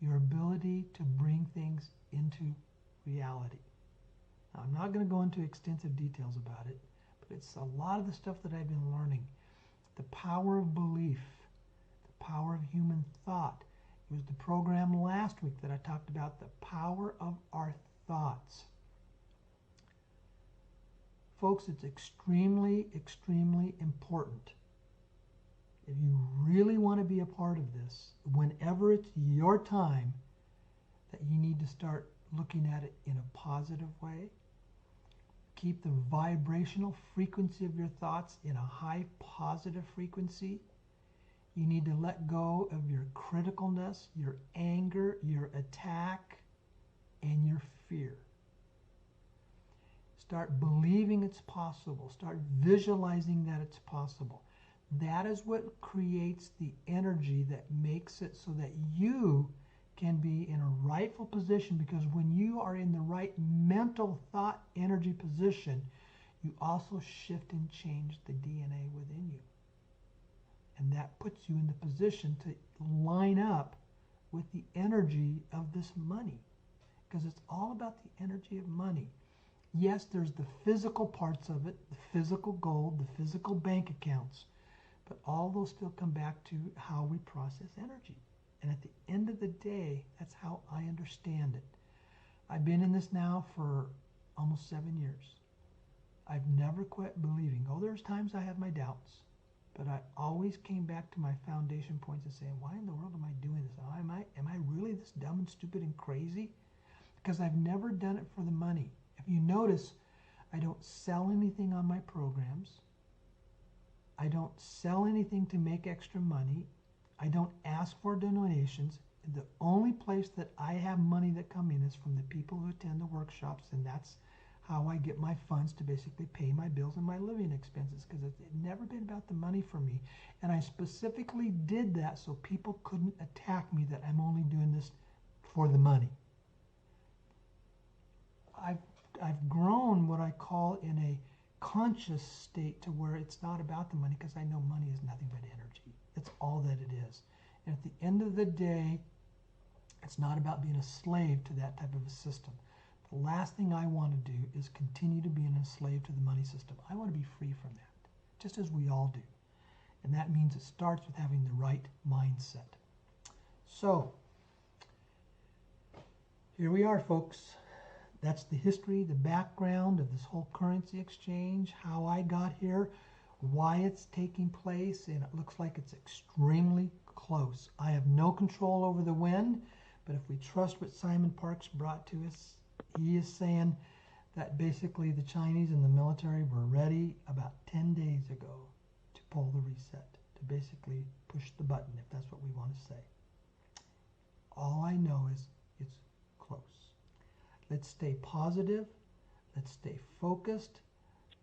your ability to bring things into reality. Now, I'm not going to go into extensive details about it, but it's a lot of the stuff that I've been learning. The power of belief, the power of human thought. It was the program last week that I talked about the power of our thoughts. Folks, it's extremely, extremely important. If you really want to be a part of this, whenever it's your time, that you need to start looking at it in a positive way. Keep the vibrational frequency of your thoughts in a high positive frequency. You need to let go of your criticalness, your anger, your attack, and your fear. Start believing it's possible. Start visualizing that it's possible. That is what creates the energy that makes it so that you can be in a rightful position, because when you are in the right mental thought energy position, you also shift and change the DNA within you. And that puts you in the position to line up with the energy of this money, because it's all about the energy of money. Yes, there's the physical parts of it, the physical gold, the physical bank accounts, but all those still come back to how we process energy. And at the end of the day, that's how I understand it. I've been in this now for almost 7 years. I've never quit believing. Oh, there's times I had my doubts, but I always came back to my foundation points and saying, why in the world am I doing this? Am I really this dumb and stupid and crazy? Because I've never done it for the money. If you notice, I don't sell anything on my programs. I don't sell anything to make extra money. I don't ask for donations. The only place that I have money that come in is from the people who attend the workshops, and that's how I get my funds to basically pay my bills and my living expenses, because it's never been about the money for me. And I specifically did that so people couldn't attack me that I'm only doing this for the money. I've grown what I call in a conscious state to where it's not about the money, because I know money is nothing but energy. It's all that it is. And at the end of the day, it's not about being a slave to that type of a system. The last thing I want to do is continue to be a slave to the money system. I want to be free from that, just as we all do. And that means it starts with having the right mindset. So, here we are, folks. That's the history, the background of this whole currency exchange, how I got here, why it's taking place, and it looks like it's extremely close. I have no control over the when, but if we trust what Simon Parks brought to us, he is saying that basically the Chinese and the military were ready about 10 days ago to pull the reset, to basically push the button, if that's what we want to say. All I know is it's close. Let's stay positive. Let's stay focused.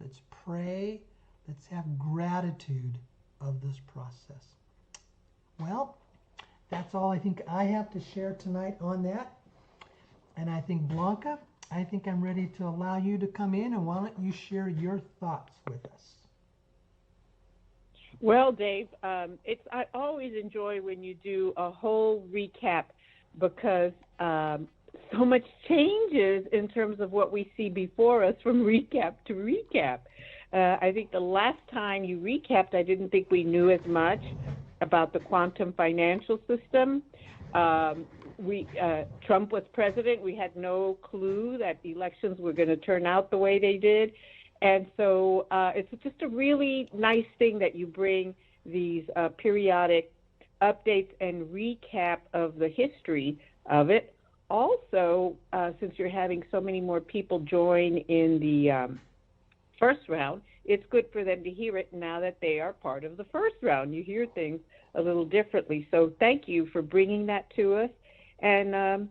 let's pray, let's have gratitude of this process. Well, that's all I think I have to share tonight on that. And I think, Blanca, I think I'm ready to allow you to come in, and why don't you share your thoughts with us? Well, Dave, I always enjoy when you do a whole recap because so much changes in terms of what we see before us from recap to recap. I think the last time you recapped, I didn't think we knew as much about the quantum financial system. Trump was president. We had no clue that elections were going to turn out the way they did. And so it's just a really nice thing that you bring these periodic updates and recap of the history of it. Also, since you're having so many more people join in the first round, it's good for them to hear it now that they are part of the first round. You hear things a little differently. So thank you for bringing that to us, and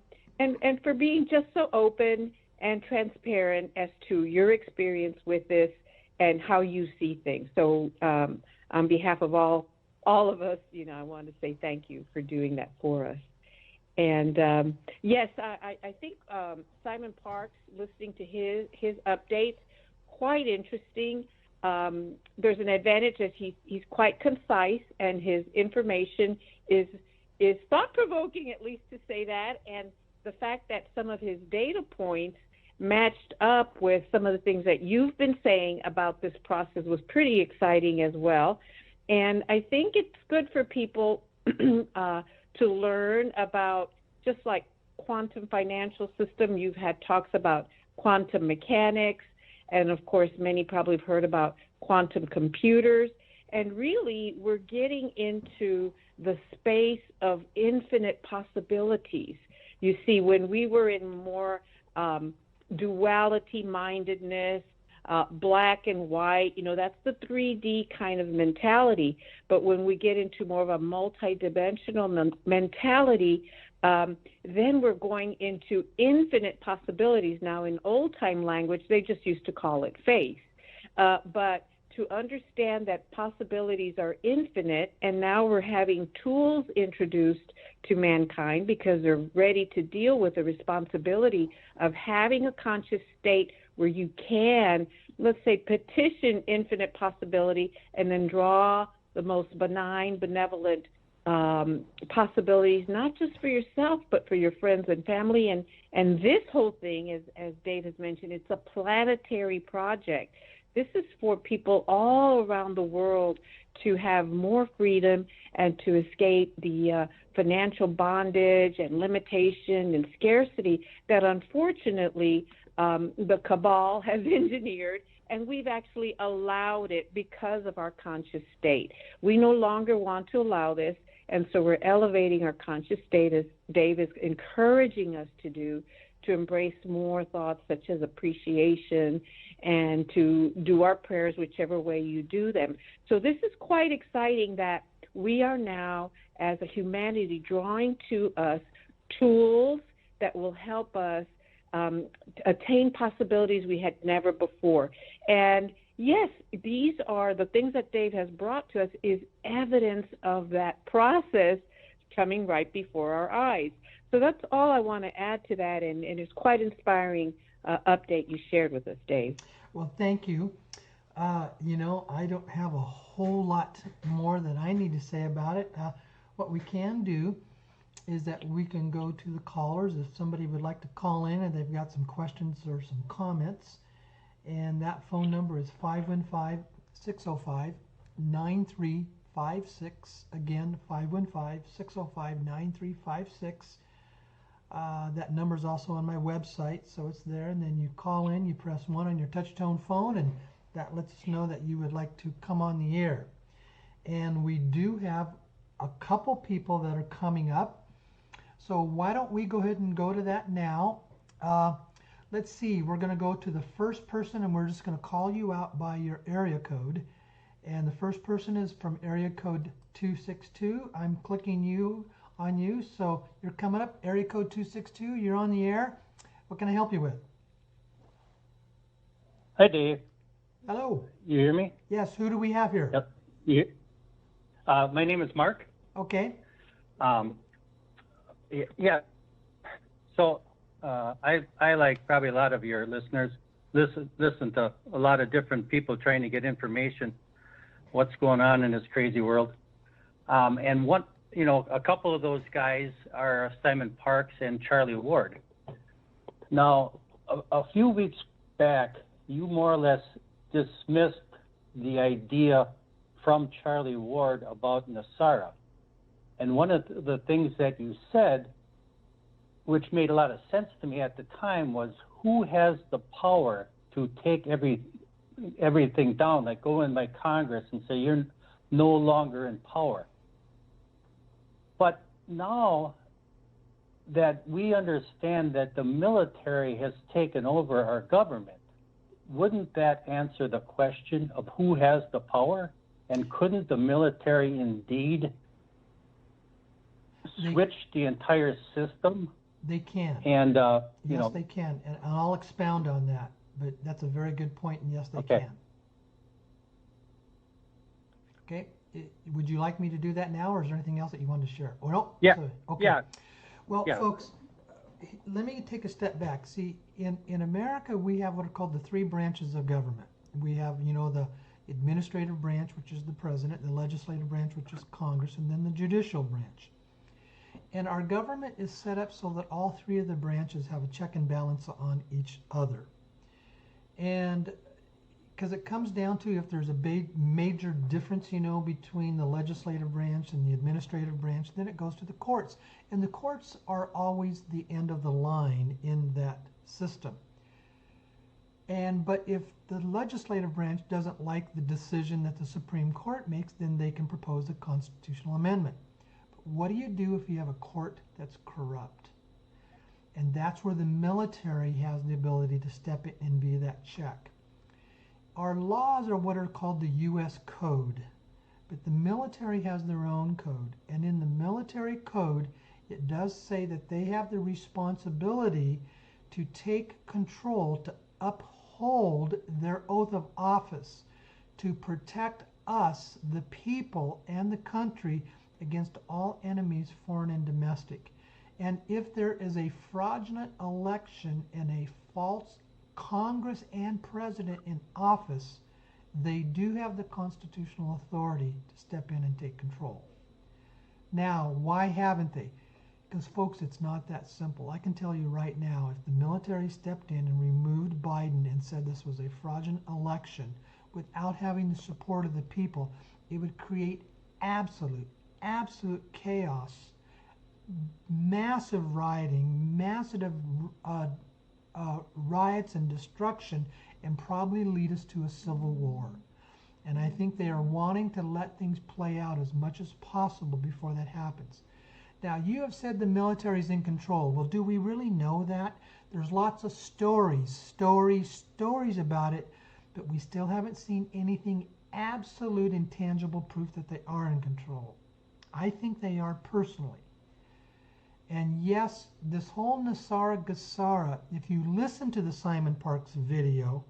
for being just so open and transparent as to your experience with this and how you see things. So on behalf of all of us, I want to say thank you for doing that for us. And yes, I think Simon Parks, listening to his updates, quite interesting. There's an advantage that he's quite concise, and his information is thought-provoking, at least to say that. And the fact that some of his data points matched up with some of the things that you've been saying about this process was pretty exciting as well. And I think it's good for people to learn about, just like quantum financial system. You've had talks about quantum mechanics, and of course many probably have heard about quantum computers. And really we're getting into the space of infinite possibilities. You see, when we were in more duality mindedness, black and white, that's the 3D kind of mentality. But when we get into more of a multidimensional mentality, then we're going into infinite possibilities. Now, in old time language, they just used to call it faith. But to understand that possibilities are infinite, and now we're having tools introduced to mankind because they're ready to deal with the responsibility of having a conscious state where you can, let's say, petition infinite possibility and then draw the most benign, benevolent possibilities, not just for yourself, but for your friends and family. And this whole thing, as Dave has mentioned, it's a planetary project. This is for people all around the world to have more freedom and to escape the financial bondage and limitation and scarcity that unfortunately the cabal has engineered, and we've actually allowed it because of our conscious state. We no longer want to allow this, and so we're elevating our conscious state, as Dave is encouraging us to do, to embrace more thoughts such as appreciation and to do our prayers whichever way you do them. So this is quite exciting that we are now, as a humanity, drawing to us tools that will help us attain possibilities we had never before. And yes, these are the things that Dave has brought to us is evidence of that process coming right before our eyes. So that's all I want to add to that, and it's quite inspiring update you shared with us, Dave. Well, thank you. I don't have a whole lot more that I need to say about it. What we can do is that we can go to the callers if somebody would like to call in and they've got some questions or some comments. And that phone number is 515-605-9356. Again, 515-605-9356. That number is also on my website, so it's there. And then you call in, you press 1 on your touch-tone phone, and that lets us know that you would like to come on the air. And we do have a couple people that are coming up. So why don't we go ahead and go to that now? Let's see, we're going to go to the first person, and we're just going to call you out by your area code. And the first person is from area code 262. I'm clicking on you, so you're coming up, area code 262. You're on the air. What can I help you with? Hi, Dave. Hello. You hear me? Yes, who do we have here? Yep. My name is Mark. Okay. Um, yeah. So I like probably a lot of your listeners listen to a lot of different people trying to get information, what's going on in this crazy world. And a couple of those guys are Simon Parks and Charlie Ward. Now, a few weeks back, you more or less dismissed the idea from Charlie Ward about NESARA. And one of the things that you said, which made a lot of sense to me at the time, was who has the power to take everything down, like go in by Congress and say you're no longer in power. But now that we understand that the military has taken over our government, wouldn't that answer the question of who has the power? And couldn't the military indeed switch the entire system? They can. And, yes, they can. And I'll expound on that. But that's a very good point, and yes, they can. Okay. Would you like me to do that now, or is there anything else that you wanted to share? Oh, no? Yeah. So, okay. Yeah. Well, folks, let me take a step back. See, in America, we have what are called the three branches of government. We have, the administrative branch, which is the president, the legislative branch, which is Congress, and then the judicial branch. And our government is set up so that all three of the branches have a check and balance on each other. And because it comes down to if there's a big major difference, between the legislative branch and the administrative branch, then it goes to the courts. And the courts are always the end of the line in that system. But if the legislative branch doesn't like the decision that the Supreme Court makes, then they can propose a constitutional amendment. But what do you do if you have a court that's corrupt? And that's where the military has the ability to step in and be that check. Our laws are what are called the U.S. Code, but the military has their own code. And in the military code, it does say that they have the responsibility to take control, to uphold their oath of office, to protect us, the people, and the country against all enemies, foreign and domestic. And if there is a fraudulent election and a false Congress and president in office, they do have the constitutional authority to step in and take control. Now, why haven't they? Because, folks, it's not that simple. I can tell you right now, if the military stepped in and removed Biden and said this was a fraudulent election without having the support of the people, it would create absolute chaos, massive rioting, massive riots and destruction, and probably lead us to a civil war. And I think they are wanting to let things play out as much as possible before that happens. Now, you have said the military is in control. Well, do we really know that? There's lots of stories about it, but we still haven't seen anything absolute and tangible proof that they are in control. I think they are personally. And yes, this whole NESARA, if you listen to the Simon Parks video,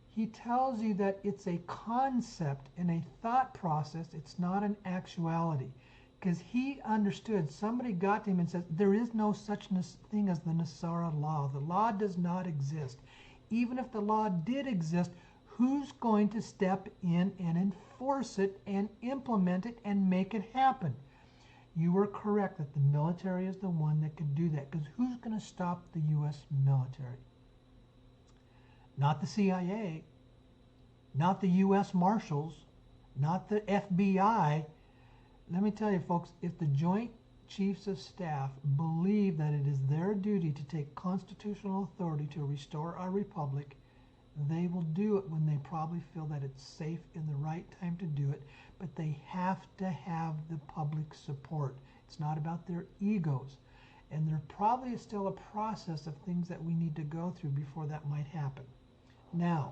he tells you that it's a concept and a thought process. It's not an actuality. Because he understood, somebody got to him and said, there is no such thing as the NESARA law. The law does not exist. Even if the law did exist, who's going to step in and enforce it and implement it and make it happen? You were correct that the military is the one that could do that, because who's going to stop the U.S. military? Not the CIA, not the U.S. Marshals, not the FBI. Let me tell you, folks, if the Joint Chiefs of Staff believe that it is their duty to take constitutional authority to restore our republic, they will do it when they probably feel that it's safe in the right time to do it, but they have to have the public support. It's not about their egos. And there probably is still a process of things that we need to go through before that might happen. Now,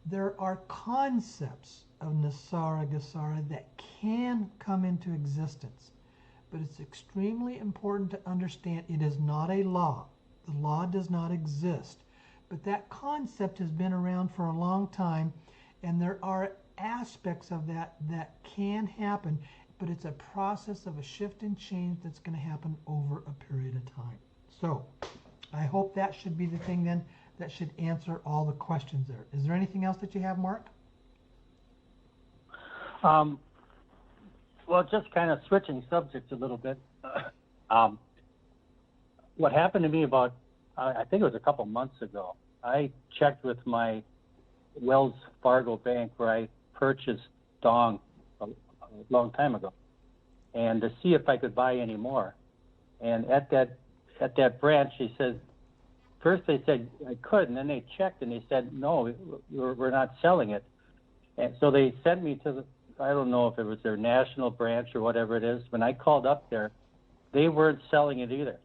there are concepts of NESARA that can come into existence, but it's extremely important to understand it is not a law. The law does not exist. but that concept has been around for a long time, and there are aspects of that that can happen, but it's a process of a shift and change that's going to happen over a period of time. So I hope that should be the thing then that should answer all the questions there. Is there anything else that you have, Mark? Well, just kind of switching subjects a little bit. What happened to me about, I think it was a couple months ago, I checked with my Wells Fargo bank where I purchased Dong a long time ago, and to see if I could buy any more. And at that branch, they said, first they said I could, and then they checked and they said, no, we're not selling it. And so they sent me to I don't know if it was their national branch or whatever it is. When I called up there, they weren't selling it either,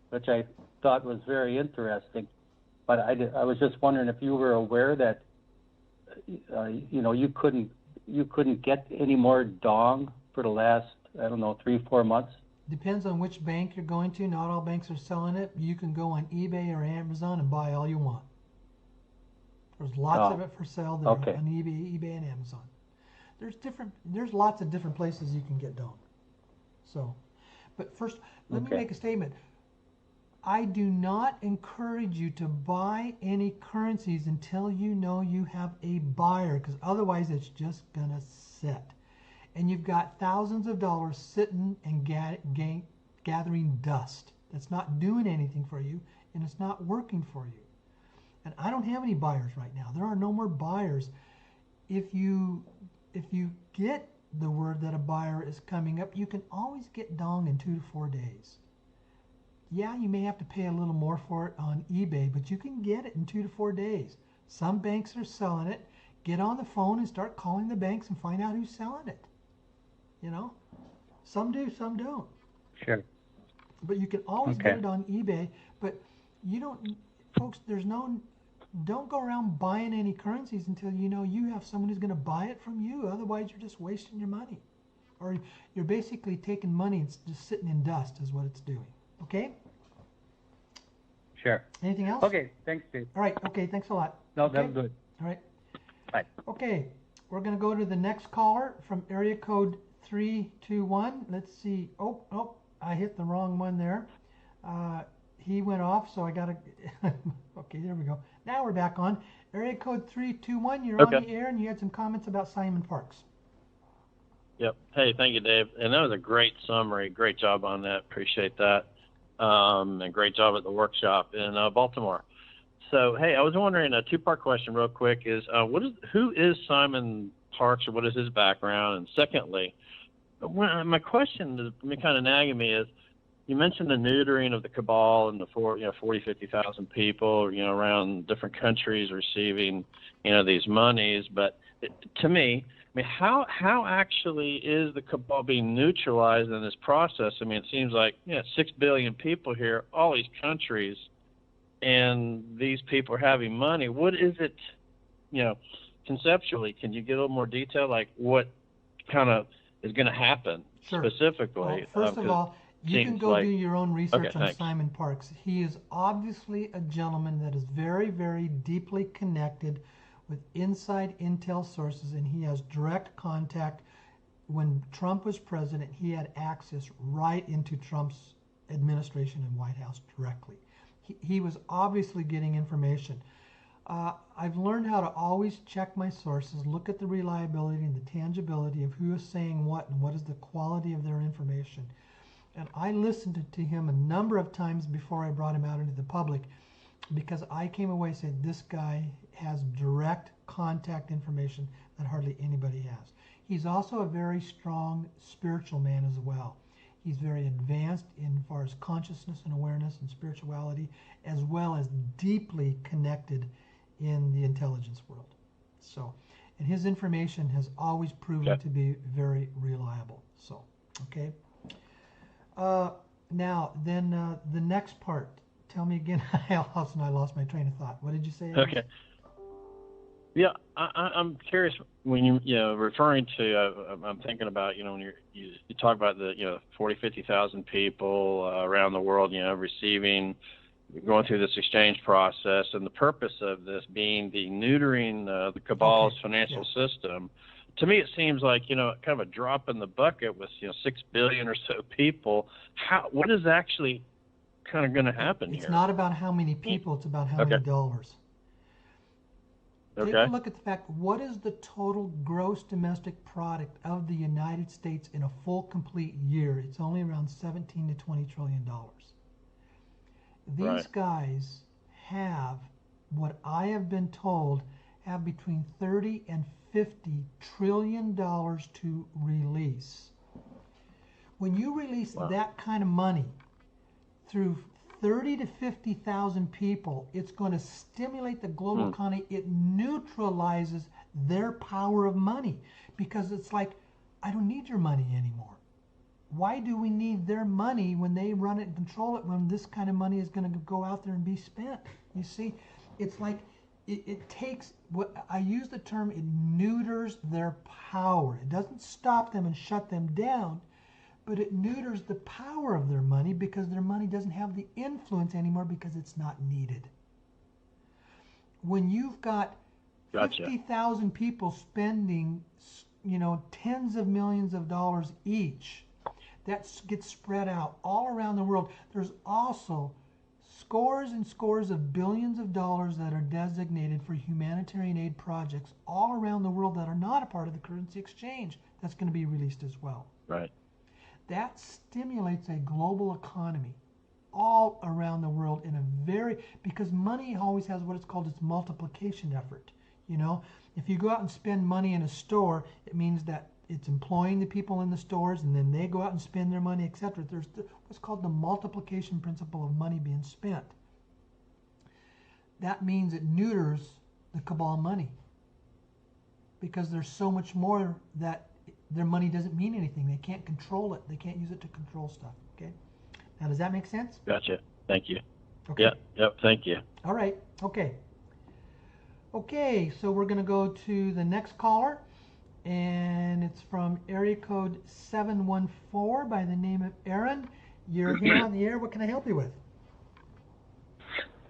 which I thought was very interesting. But I was just wondering if you were aware that, you couldn't get any more Dong for the last, I don't know, 3-4 months. Depends on which bank you're going to. Not all banks are selling it. You can go on eBay or Amazon and buy all you want. There's lots of it for sale there on eBay and Amazon. There's lots of different places you can get Dong. So, but first, let me make a statement. I do not encourage you to buy any currencies until you know you have a buyer, because otherwise it's just gonna sit. And you've got thousands of dollars sitting and gathering dust. That's not doing anything for you, and it's not working for you. And I don't have any buyers right now. There are no more buyers. If you get the word that a buyer is coming up, you can always get Dong in 2 to 4 days. Yeah, you may have to pay a little more for it on eBay, but you can get it in 2 to 4 days. Some banks are selling it. Get on the phone and start calling the banks and find out who's selling it. Some do, some don't. Sure. But you can always get it on eBay. But you don't, folks, don't go around buying any currencies until you know you have someone who's going to buy it from you. Otherwise, you're just wasting your money. Or you're basically taking money and it's just sitting in dust is what it's doing. Okay? Sure. Anything else? Okay, thanks, Steve. All right, okay, thanks a lot. No, okay? that's good. All right. Bye. Okay, we're going to go to the next caller from area code 321. Let's see. Oh, I hit the wrong one there. He went off, so I got to... Okay, there we go. Now we're back on. Area code 321, you're on the air, and you had some comments about Simon Parks. Yep. Hey, thank you, Dave. And that was a great summary. Great job on that. Appreciate that. And great job at the workshop in Baltimore. So, hey, I was wondering, a two-part question real quick is, who is Simon Parks, or what is his background? And secondly, my question that's been kind of nagging me is, you mentioned the neutering of the cabal and the 40, 50,000 people, around different countries receiving, these monies. But to me, how actually is the cabal being neutralized in this process? I mean, it seems like 6 billion people here, all these countries, and these people are having money. What is it, conceptually? Can you get a little more detail, like what kind of is going to happen specifically? Well, first of all, you can go do your own research on Simon Parks. He is obviously a gentleman that is very, very deeply connected with inside intel sources, and he has direct contact. When Trump was president, he had access right into Trump's administration and White House directly. He was obviously getting information. I've learned how to always check my sources, look at the reliability and the tangibility of who is saying what and what is the quality of their information. And I listened to him a number of times before I brought him out into the public, because I came away and said, this guy has direct contact information that hardly anybody has. He's also a very strong spiritual man as well. He's very advanced in far as consciousness and awareness and spirituality, as well as deeply connected in the intelligence world. So, and his information has always proven to be very reliable. So, okay. Now, then the next part. Tell me again. I lost my train of thought. What did you say? Okay. Yeah, I'm curious when you're referring to. I'm thinking about when you talk about the 40, 50,000 people around the world receiving going through this exchange process, and the purpose of this being the neutering the cabal's Okay, financial yeah. system. To me, it seems like kind of a drop in the bucket with 6 billion or so people. What is actually kind of going to happen It's here? not about how many people, it's about how Okay. many dollars. Take a Okay. look at the fact, what is the total gross domestic product of the United States in a full complete year? It's only around 17 to 20 trillion dollars. These Right. guys have, what I have been told, have between 30 and 50 trillion dollars to release. When you release Wow. that kind of money through 30 to 50,000 people, it's going to stimulate the global economy. It neutralizes their power of money, because it's like, I don't need your money anymore. Why do we need their money when they run it and control it, when this kind of money is going to go out there and be spent? You see, it's like it takes, what I use the term, it neuters their power. It doesn't stop them and shut them down, but it neuters the power of their money, because their money doesn't have the influence anymore because it's not needed. When you've got Gotcha. 50,000 people spending, tens of millions of dollars each, that gets spread out all around the world. There's also scores and scores of billions of dollars that are designated for humanitarian aid projects all around the world that are not a part of the currency exchange. That's going to be released as well. Right. That stimulates a global economy all around the world because money always has what it's called its multiplication effort. If you go out and spend money in a store, it means that it's employing the people in the stores, and then they go out and spend their money, etc. There's what's called the multiplication principle of money being spent. That means it neuters the cabal money, because there's so much more that their money doesn't mean anything. They can't control it. They can't use it to control stuff. Okay. Now, does that make sense? Gotcha. Thank you. Okay. Yep. Thank you. All right. Okay. Okay. So we're going to go to the next caller, and it's from area code 714 by the name of Aaron. You're here on the air. What can I help you with?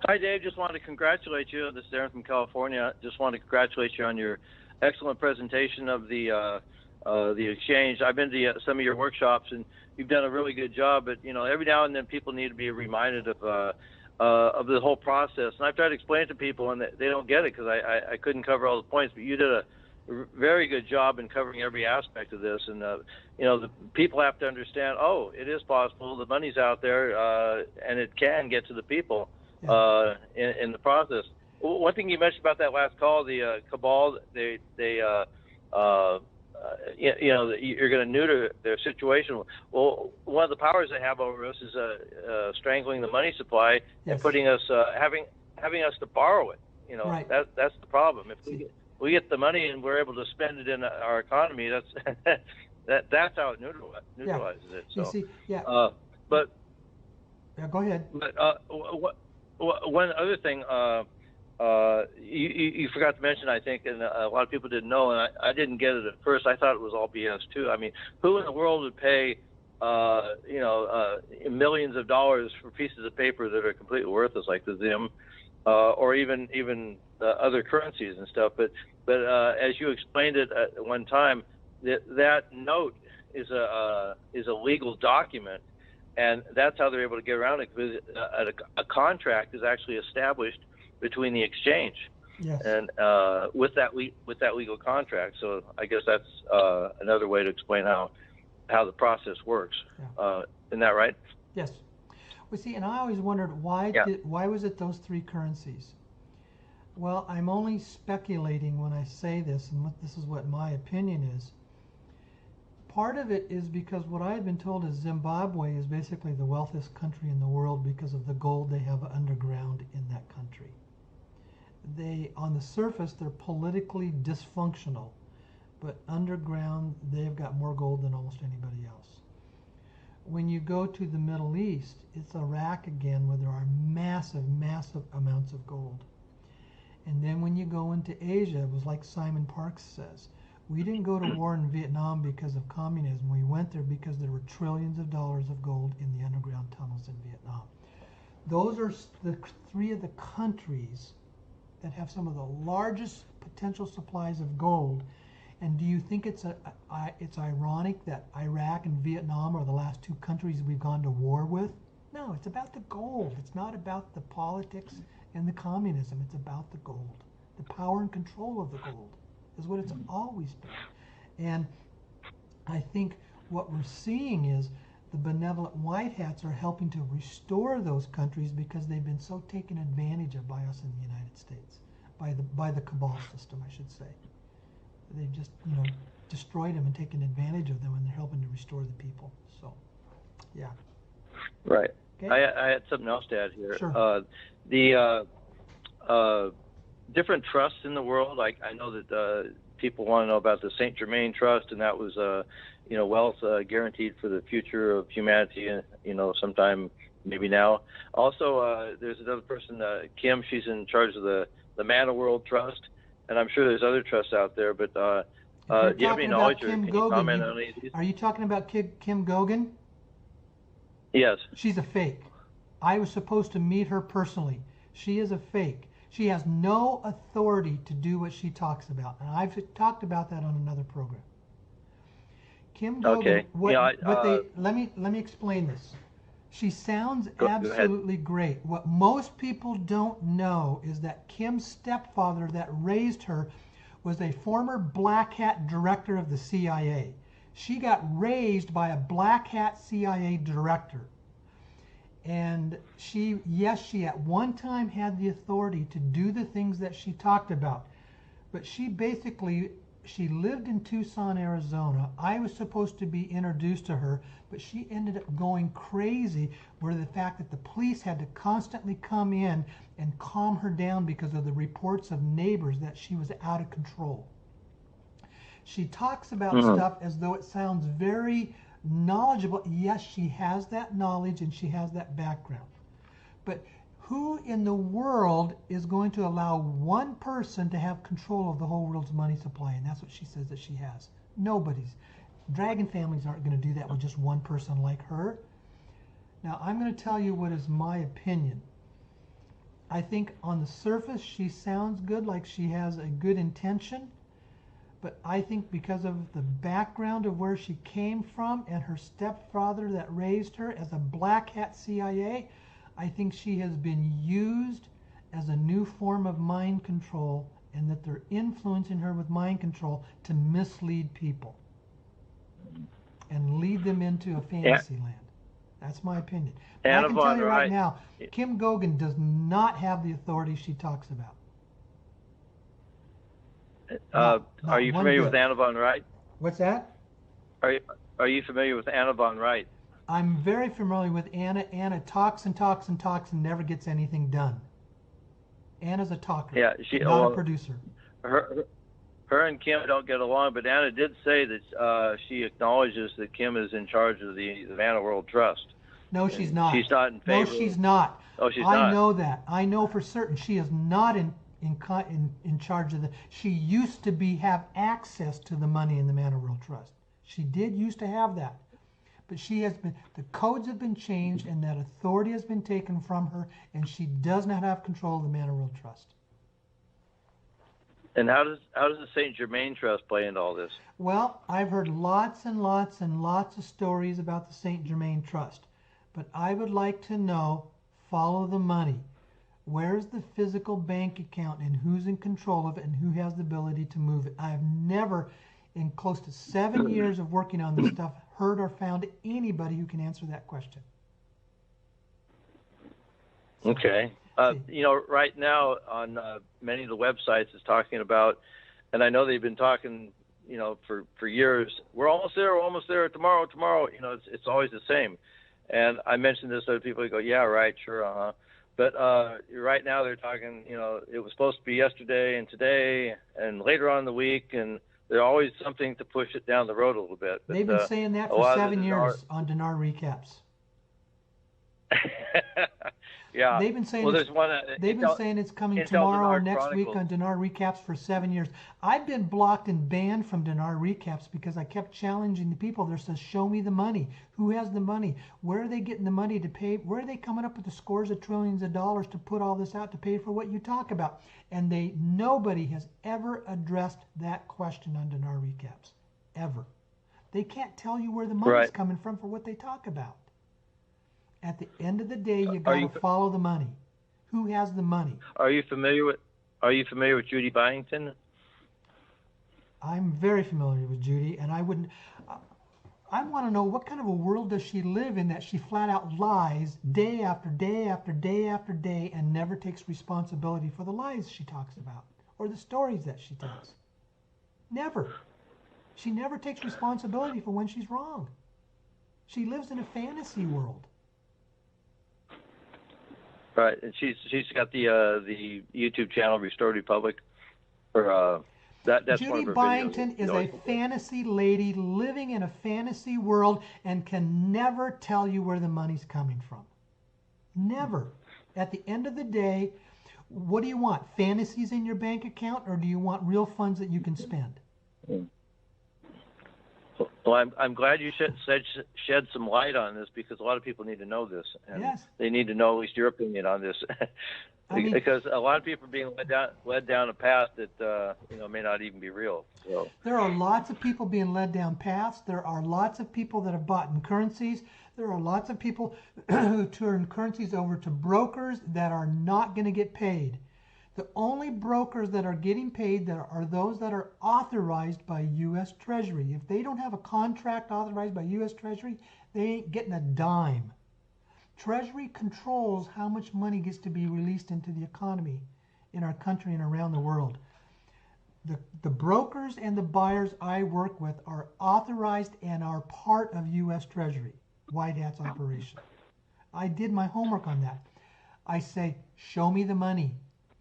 Hi, Dave. Just wanted to congratulate you. This is Aaron from California. Just wanted to congratulate you on your excellent presentation of the exchange. I've been to some of your workshops, and you've done a really good job. But every now and then people need to be reminded of the whole process. And I've tried to explain it to people, and they don't get it because I couldn't cover all the points. But you did a very good job in covering every aspect of this. And the people have to understand. Oh, it is possible. The money's out there, and it can get to the people in the process. One thing you mentioned about that last call, the cabal, you're going to neuter their situation. Well, one of the powers they have over us is strangling the money supply and putting us, having us to borrow it. Right. That's the problem. If we get the money and we're able to spend it in our economy, that's how it neutralizes it. So, You see, but go ahead. But one other thing. You forgot to mention, I think, and a lot of people didn't know, and I didn't get it at first. I thought it was all BS too. I mean, who in the world would pay, millions of dollars for pieces of paper that are completely worthless, like the ZIM, or even other currencies and stuff? But as you explained it at one time, that note is a legal document, and that's how they're able to get around it, because a contract is actually established between the exchange and with that legal contract. So I guess that's another way to explain how the process works. Isn't that right? Yes. Well, see, and I always wondered why was it those three currencies? Well, I'm only speculating when I say this, and this is what my opinion is. Part of it is because what I've been told is Zimbabwe is basically the wealthiest country in the world because of the gold they have underground in that country. On the surface, they're politically dysfunctional, but underground, they've got more gold than almost anybody else. When you go to the Middle East, it's Iraq again, where there are massive, massive amounts of gold. And then when you go into Asia, it was like Simon Parks says, we didn't go to war in Vietnam because of communism. We went there because there were trillions of dollars of gold in the underground tunnels in Vietnam. Those are the three of the countries that have some of the largest potential supplies of gold. And do you think it's ironic that Iraq and Vietnam are the last two countries we've gone to war with? No, it's about the gold. It's not about the politics and the communism. It's about the gold. The power and control of the gold is what it's always been. And I think what we're seeing is the benevolent white hats are helping to restore those countries because they've been so taken advantage of by us in the United States, by the cabal system, I should say. They've just, destroyed them and taken advantage of them, and they're helping to restore the people. So, yeah. Right. Okay. I had something else to add here. Sure. The different trusts in the world. I know that people want to know about the Saint Germain Trust, and that was wealth guaranteed for the future of humanity. Sometime maybe now. Also, there's another person, Kim. She's in charge of the Man of World Trust, and I'm sure there's other trusts out there. But do you have any knowledge, or can you comment on any of these? Are you talking about Kim Gogan? Yes. She's a fake. I was supposed to meet her personally. She is a fake. She has no authority to do what she talks about, and I've talked about that on another program. Kim Gogan. Okay. Let me explain this. She sounds absolutely great. What most people don't know is that Kim's stepfather that raised her was a former black hat director of the CIA. She got raised by a black hat CIA director. And she at one time had the authority to do the things that she talked about. But she lived in Tucson, Arizona. I was supposed to be introduced to her, but she ended up going crazy where the fact that the police had to constantly come in and calm her down because of the reports of neighbors that she was out of control. She talks about stuff as though it sounds very knowledgeable. Yes, she has that knowledge and she has that background. But who in the world is going to allow one person to have control of the whole world's money supply? And that's what she says that she has. Nobody's. Dragon families aren't going to do that with just one person like her. Now, I'm going to tell you what is my opinion. I think on the surface she sounds good, like she has a good intention. But I think because of the background of where she came from and her stepfather that raised her as a black hat CIA, I think she has been used as a new form of mind control, and that they're influencing her with mind control to mislead people and lead them into a fantasy land. That's my opinion. But I can tell you right now, Kim Gogan does not have the authority she talks about. Are you familiar with Anna von Wright? What's that? Are you familiar with Anna von Wright? I'm very familiar with Anna. Anna talks and talks and talks and never gets anything done. Anna's a talker, not a producer. Her and Kim don't get along, but Anna did say that she acknowledges that Kim is in charge of the Man of World Trust. No, she's not. She's not in favor. No, she's not. Oh, she's not. I know that. I know for certain she is not in charge of the. She used to have access to the money in the Man of World Trust. She did used to have that, but the codes have been changed, and that authority has been taken from her, and she does not have control of the Man of World Trust. And how does the Saint Germain Trust play into all this? Well, I've heard lots and lots and lots of stories about the Saint Germain Trust, but I would like to know, follow the money. Where's the physical bank account, and who's in control of it, and who has the ability to move it? I've never, in close to 7 years of working on this stuff, heard or found anybody who can answer that question. Okay. Right now on many of the websites it's talking about, and I know they've been talking, for years, we're almost there, tomorrow. It's always the same. And I mentioned this to other people who go, yeah, right, sure, But right now they're talking, it was supposed to be yesterday and today and later on in the week, and there's always something to push it down the road a little bit. But, they've been saying that for 7 years on Dinar Recaps. Yeah. They've been saying Well, it's there's one. they've been saying it's coming Intel tomorrow or Denard next week Chronicles. on Dinar Recaps for 7 years. I've been blocked and banned from Dinar Recaps because I kept challenging the people. There says, show me the money. Who has the money? Where are they getting the money to pay? Where are they coming up with the scores of trillions of dollars to put all this out to pay for what you talk about? And nobody has ever addressed that question on Dinar Recaps, ever. They can't tell you where the money's Right. coming from for what they talk about. At the end of the day, you Are got you to follow the money. Who has the money? Are you familiar with Judy Byington? I'm very familiar with Judy, and I wouldn't. I want to know what kind of a world does she live in that she flat out lies day after day after day after day and never takes responsibility for the lies she talks about or the stories that she tells. Never. She never takes responsibility for when she's wrong. She lives in a fantasy world. Right, and she's got the YouTube channel Restored Republic. Or that's Judy one of her Byington videos. is a fantasy lady living in a fantasy world and can never tell you where the money's coming from. Never. At the end of the day, what do you want? Fantasies in your bank account, or do you want real funds that you can spend? Well, I'm glad you shed some light on this, because a lot of people need to know this, and Yes. they need to know at least your opinion on this, I mean, because a lot of people are being led down a path that may not even be real. So there are lots of people being led down paths. There are lots of people that have bought in currencies. There are lots of people who turn currencies over to brokers that are not going to get paid. The only brokers that are getting paid are those that are authorized by U.S. Treasury. If they don't have a contract authorized by U.S. Treasury, they ain't getting a dime. Treasury controls how much money gets to be released into the economy in our country and around the world. The brokers and the buyers I work with are authorized and are part of U.S. Treasury, White Hat's operation. I did my homework on that. I say, show me the money.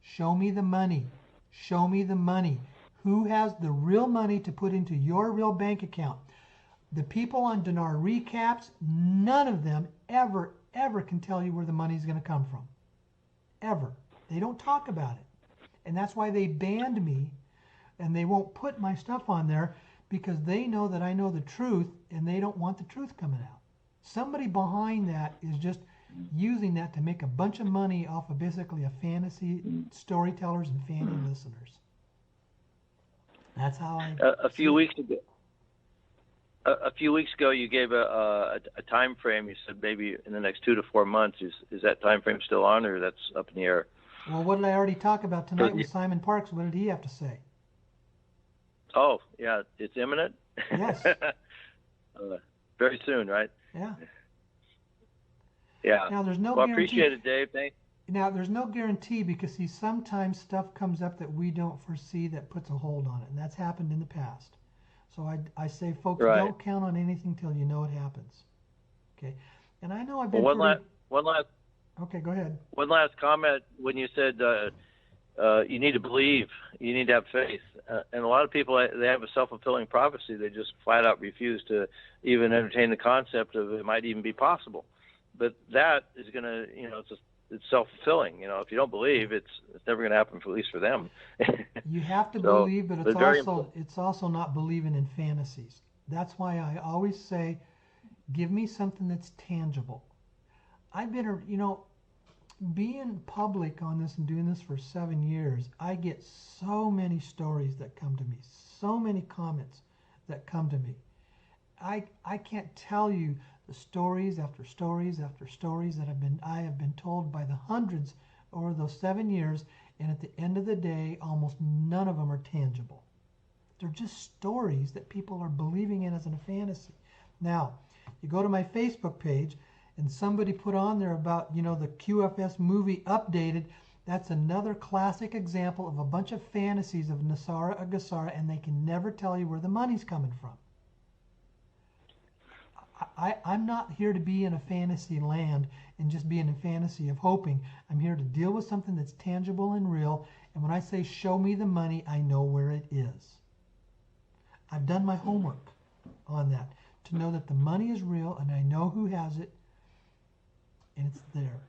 Show me the money. Show me the money. Who has the real money to put into your real bank account? The people on Dinar Recaps, none of them ever can tell you where the money's going to come from. Ever. They don't talk about it. And that's why they banned me, and they won't put my stuff on there, because they know that I know the truth, and they don't want the truth coming out. Somebody behind that is just using that to make a bunch of money off of basically a fantasy storytellers and fanny listeners. That's how I. a few weeks ago, you gave a time frame. You said maybe in the next 2 to 4 months. Is that time frame still on, or that's up in the air? Well, what did I already talk about tonight with Simon Parks? What did he have to say? Oh, yeah, it's imminent. Yes. Very soon, right? Yeah. Yeah. Now there's no Well, guarantee. appreciate it, Dave. Thanks. Now there's no guarantee, because see, sometimes stuff comes up that we don't foresee that puts a hold on it, and that's happened in the past. So I say, folks, Right. don't count on anything till you know it happens. Okay. And I know I've been Well, pretty. one last Okay, go ahead. One last comment. When you said you need to believe, you need to have faith, and a lot of people, they have a self-fulfilling prophecy. They just flat out refuse to even entertain the concept of it might even be possible. But that is going to, it's self-fulfilling. If you don't believe, it's never going to happen, at least for them. You have to So, believe, but it's also not believing in fantasies. That's why I always say, give me something that's tangible. I've been, being public on this and doing this for 7 years, I get so many stories that come to me, so many comments that come to me. I can't tell you the stories after stories after stories that I have been told by the hundreds over those 7 years, and at the end of the day, almost none of them are tangible. They're just stories that people are believing in as a fantasy. Now, you go to my Facebook page, and somebody put on there about, the QFS movie Updated. That's another classic example of a bunch of fantasies of Nasara Agasara, and they can never tell you where the money's coming from. I'm not here to be in a fantasy land and just be in a fantasy of hoping. I'm here to deal with something that's tangible and real, and when I say show me the money, I know where it is. I've done my homework on that to know that the money is real, and I know who has it, and it's there.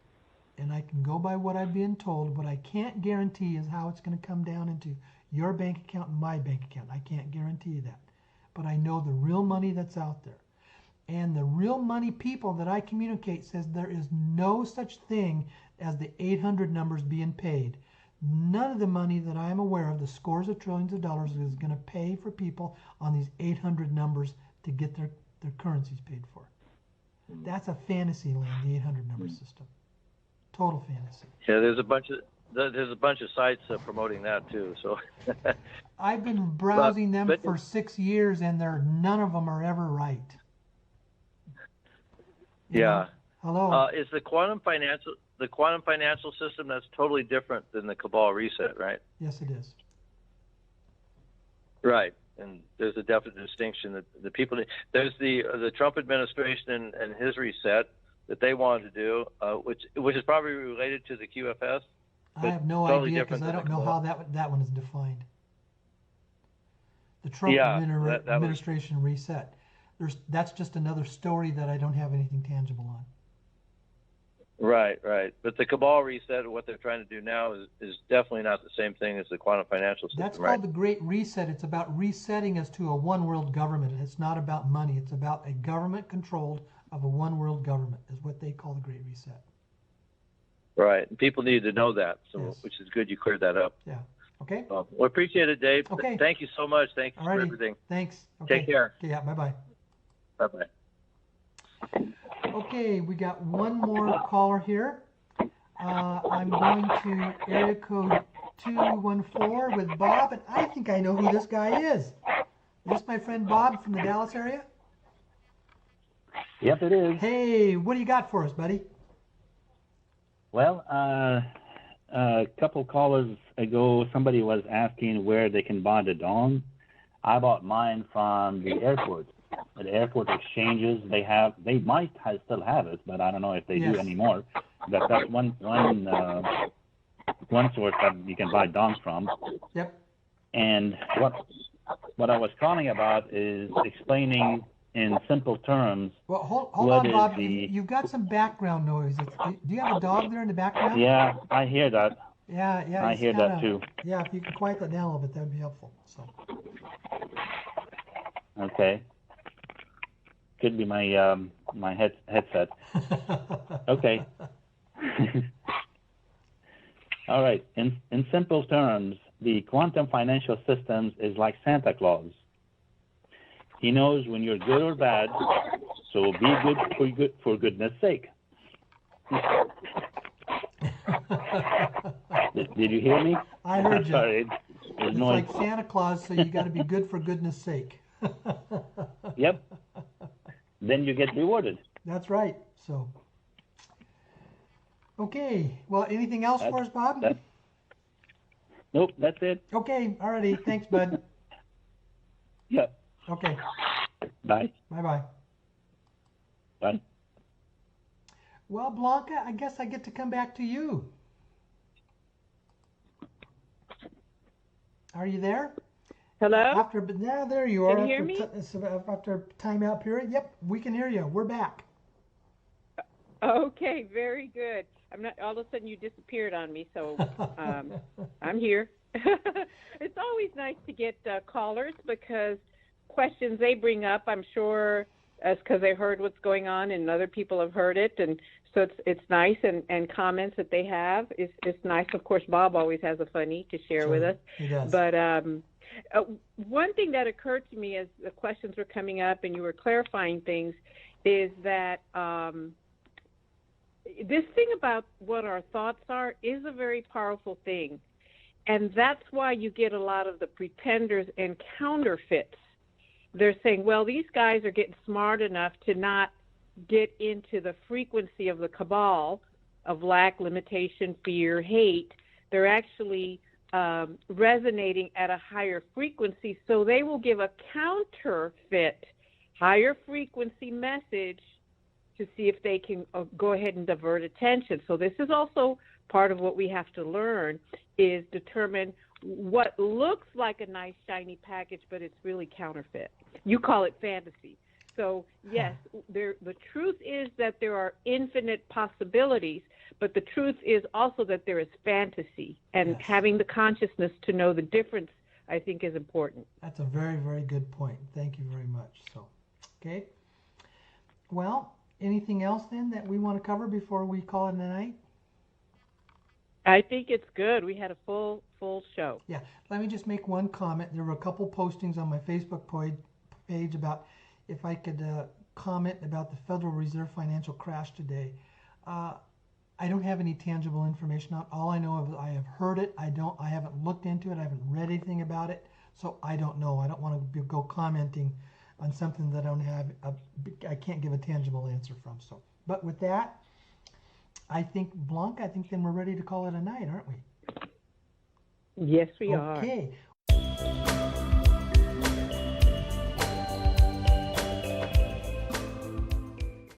and I can go by what I've been told. What I can't guarantee is how it's going to come down into your bank account and my bank account. I can't guarantee that. But I know the real money that's out there. And the real money people that I communicate says there is no such thing as the 800 numbers being paid. None of the money that I'm aware of, the scores of trillions of dollars, is going to pay for people on these 800 numbers to get their currencies paid for. That's a fantasy land, the 800 number system. Total fantasy. Yeah, there's a bunch of sites promoting that too. So I've been browsing them but- for 6 years, and none of them are ever right. You yeah. know? Hello. Is the quantum financial system, that's totally different than the Cabal reset, right? Yes, it is. Right, and there's a definite distinction that the people. There's the Trump administration and his reset that they wanted to do, which is probably related to the QFS. I have no totally idea because different I than don't the know how Cabal. that one is defined. The Trump Yeah, that was- administration reset. That's just another story that I don't have anything tangible on. Right. But the Cabal reset, what they're trying to do now, is definitely not the same thing as the quantum financial system, That's right? called the Great Reset. It's about resetting us to a one world government. And it's not about money. It's about a government controlled of a one world government, is what they call the Great Reset. Right. And people need to know that, so Yes. which is good you cleared that up. Yeah. Okay. Well, we appreciate it, Dave. Okay. Thank you so much. Thank you for Alrighty. everything. Thanks. Okay. Take care. Okay. Yeah. Bye bye. Bye-bye. Okay. We got one more caller here. I'm going to area code 214 with Bob, and I think I know who this guy is. Is this my friend Bob from the Dallas area? Yep, it is. Hey, what do you got for us, buddy? Well, a couple callers ago, somebody was asking where they can buy the dong. I bought mine from the airport. At airport exchanges, they might still have it, but I don't know if they do Yes. anymore. But that's one source that you can buy dongs from. Yep. And what I was calling about is explaining in simple terms. Well, hold What on, is Bob. the- You've got some background noise. Do you have a dog there in the background? Yeah, I hear that. Yeah. I it's hear that kinda- too. Yeah, if you could quiet that down a little bit, that would be helpful. So. Okay. Could be my my headset. Okay. All right. In simple terms, the quantum financial systems is like Santa Claus. He knows when you're good or bad, so be good for goodness sake. Did you hear me? I heard you. Sorry, there's It's noise. like Santa Claus, so you got to be good for goodness sake. Yep. Then you get rewarded. That's right. So. Okay. Well, anything else for us, Bob? Nope, that's it. Okay. Alrighty. Thanks, bud. Yep. Okay. Bye. Bye-bye. Bye. Well, Blanca, I guess I get to come back to you. Are you there? Hello? Yeah, there you are. Can you hear me? After timeout period. Yep, we can hear you. We're back. Okay, very good. I'm not. All of a sudden, you disappeared on me, so I'm here. It's always nice to get callers because questions they bring up, I'm sure, as because they heard what's going on and other people have heard it, and so it's nice, and comments that they have is nice. Of course, Bob always has a funny to share with us. He does. But one thing that occurred to me as the questions were coming up and you were clarifying things is that this thing about what our thoughts are is a very powerful thing. And that's why you get a lot of the pretenders and counterfeits. They're saying, well, these guys are getting smart enough to not get into the frequency of the cabal of lack, limitation, fear, hate. They're actually resonating at a higher frequency, so they will give a counterfeit, higher frequency message to see if they can go ahead and divert attention. So this is also part of what we have to learn is determine what looks like a nice shiny package, but it's really counterfeit. You call it fantasy. So yes, the truth is that there are infinite possibilities, but the truth is also that there is fantasy, and Yes. having the consciousness to know the difference, I think, is important. That's a very, very good point. Thank you very much. So, okay. Well, anything else then that we want to cover before we call it a night? I think it's good. We had a full show. Yeah. Let me just make one comment. There were a couple postings on my Facebook page about if I could comment about the Federal Reserve financial crash today. I don't have any tangible information on. All I know is I have heard it. I haven't looked into it. I haven't read anything about it, so I don't know. I don't want to go commenting on something that I don't have. I can't give a tangible answer from. So, but with that, I think Blanca. I think then we're ready to call it a night, aren't we? Yes, we are. Okay.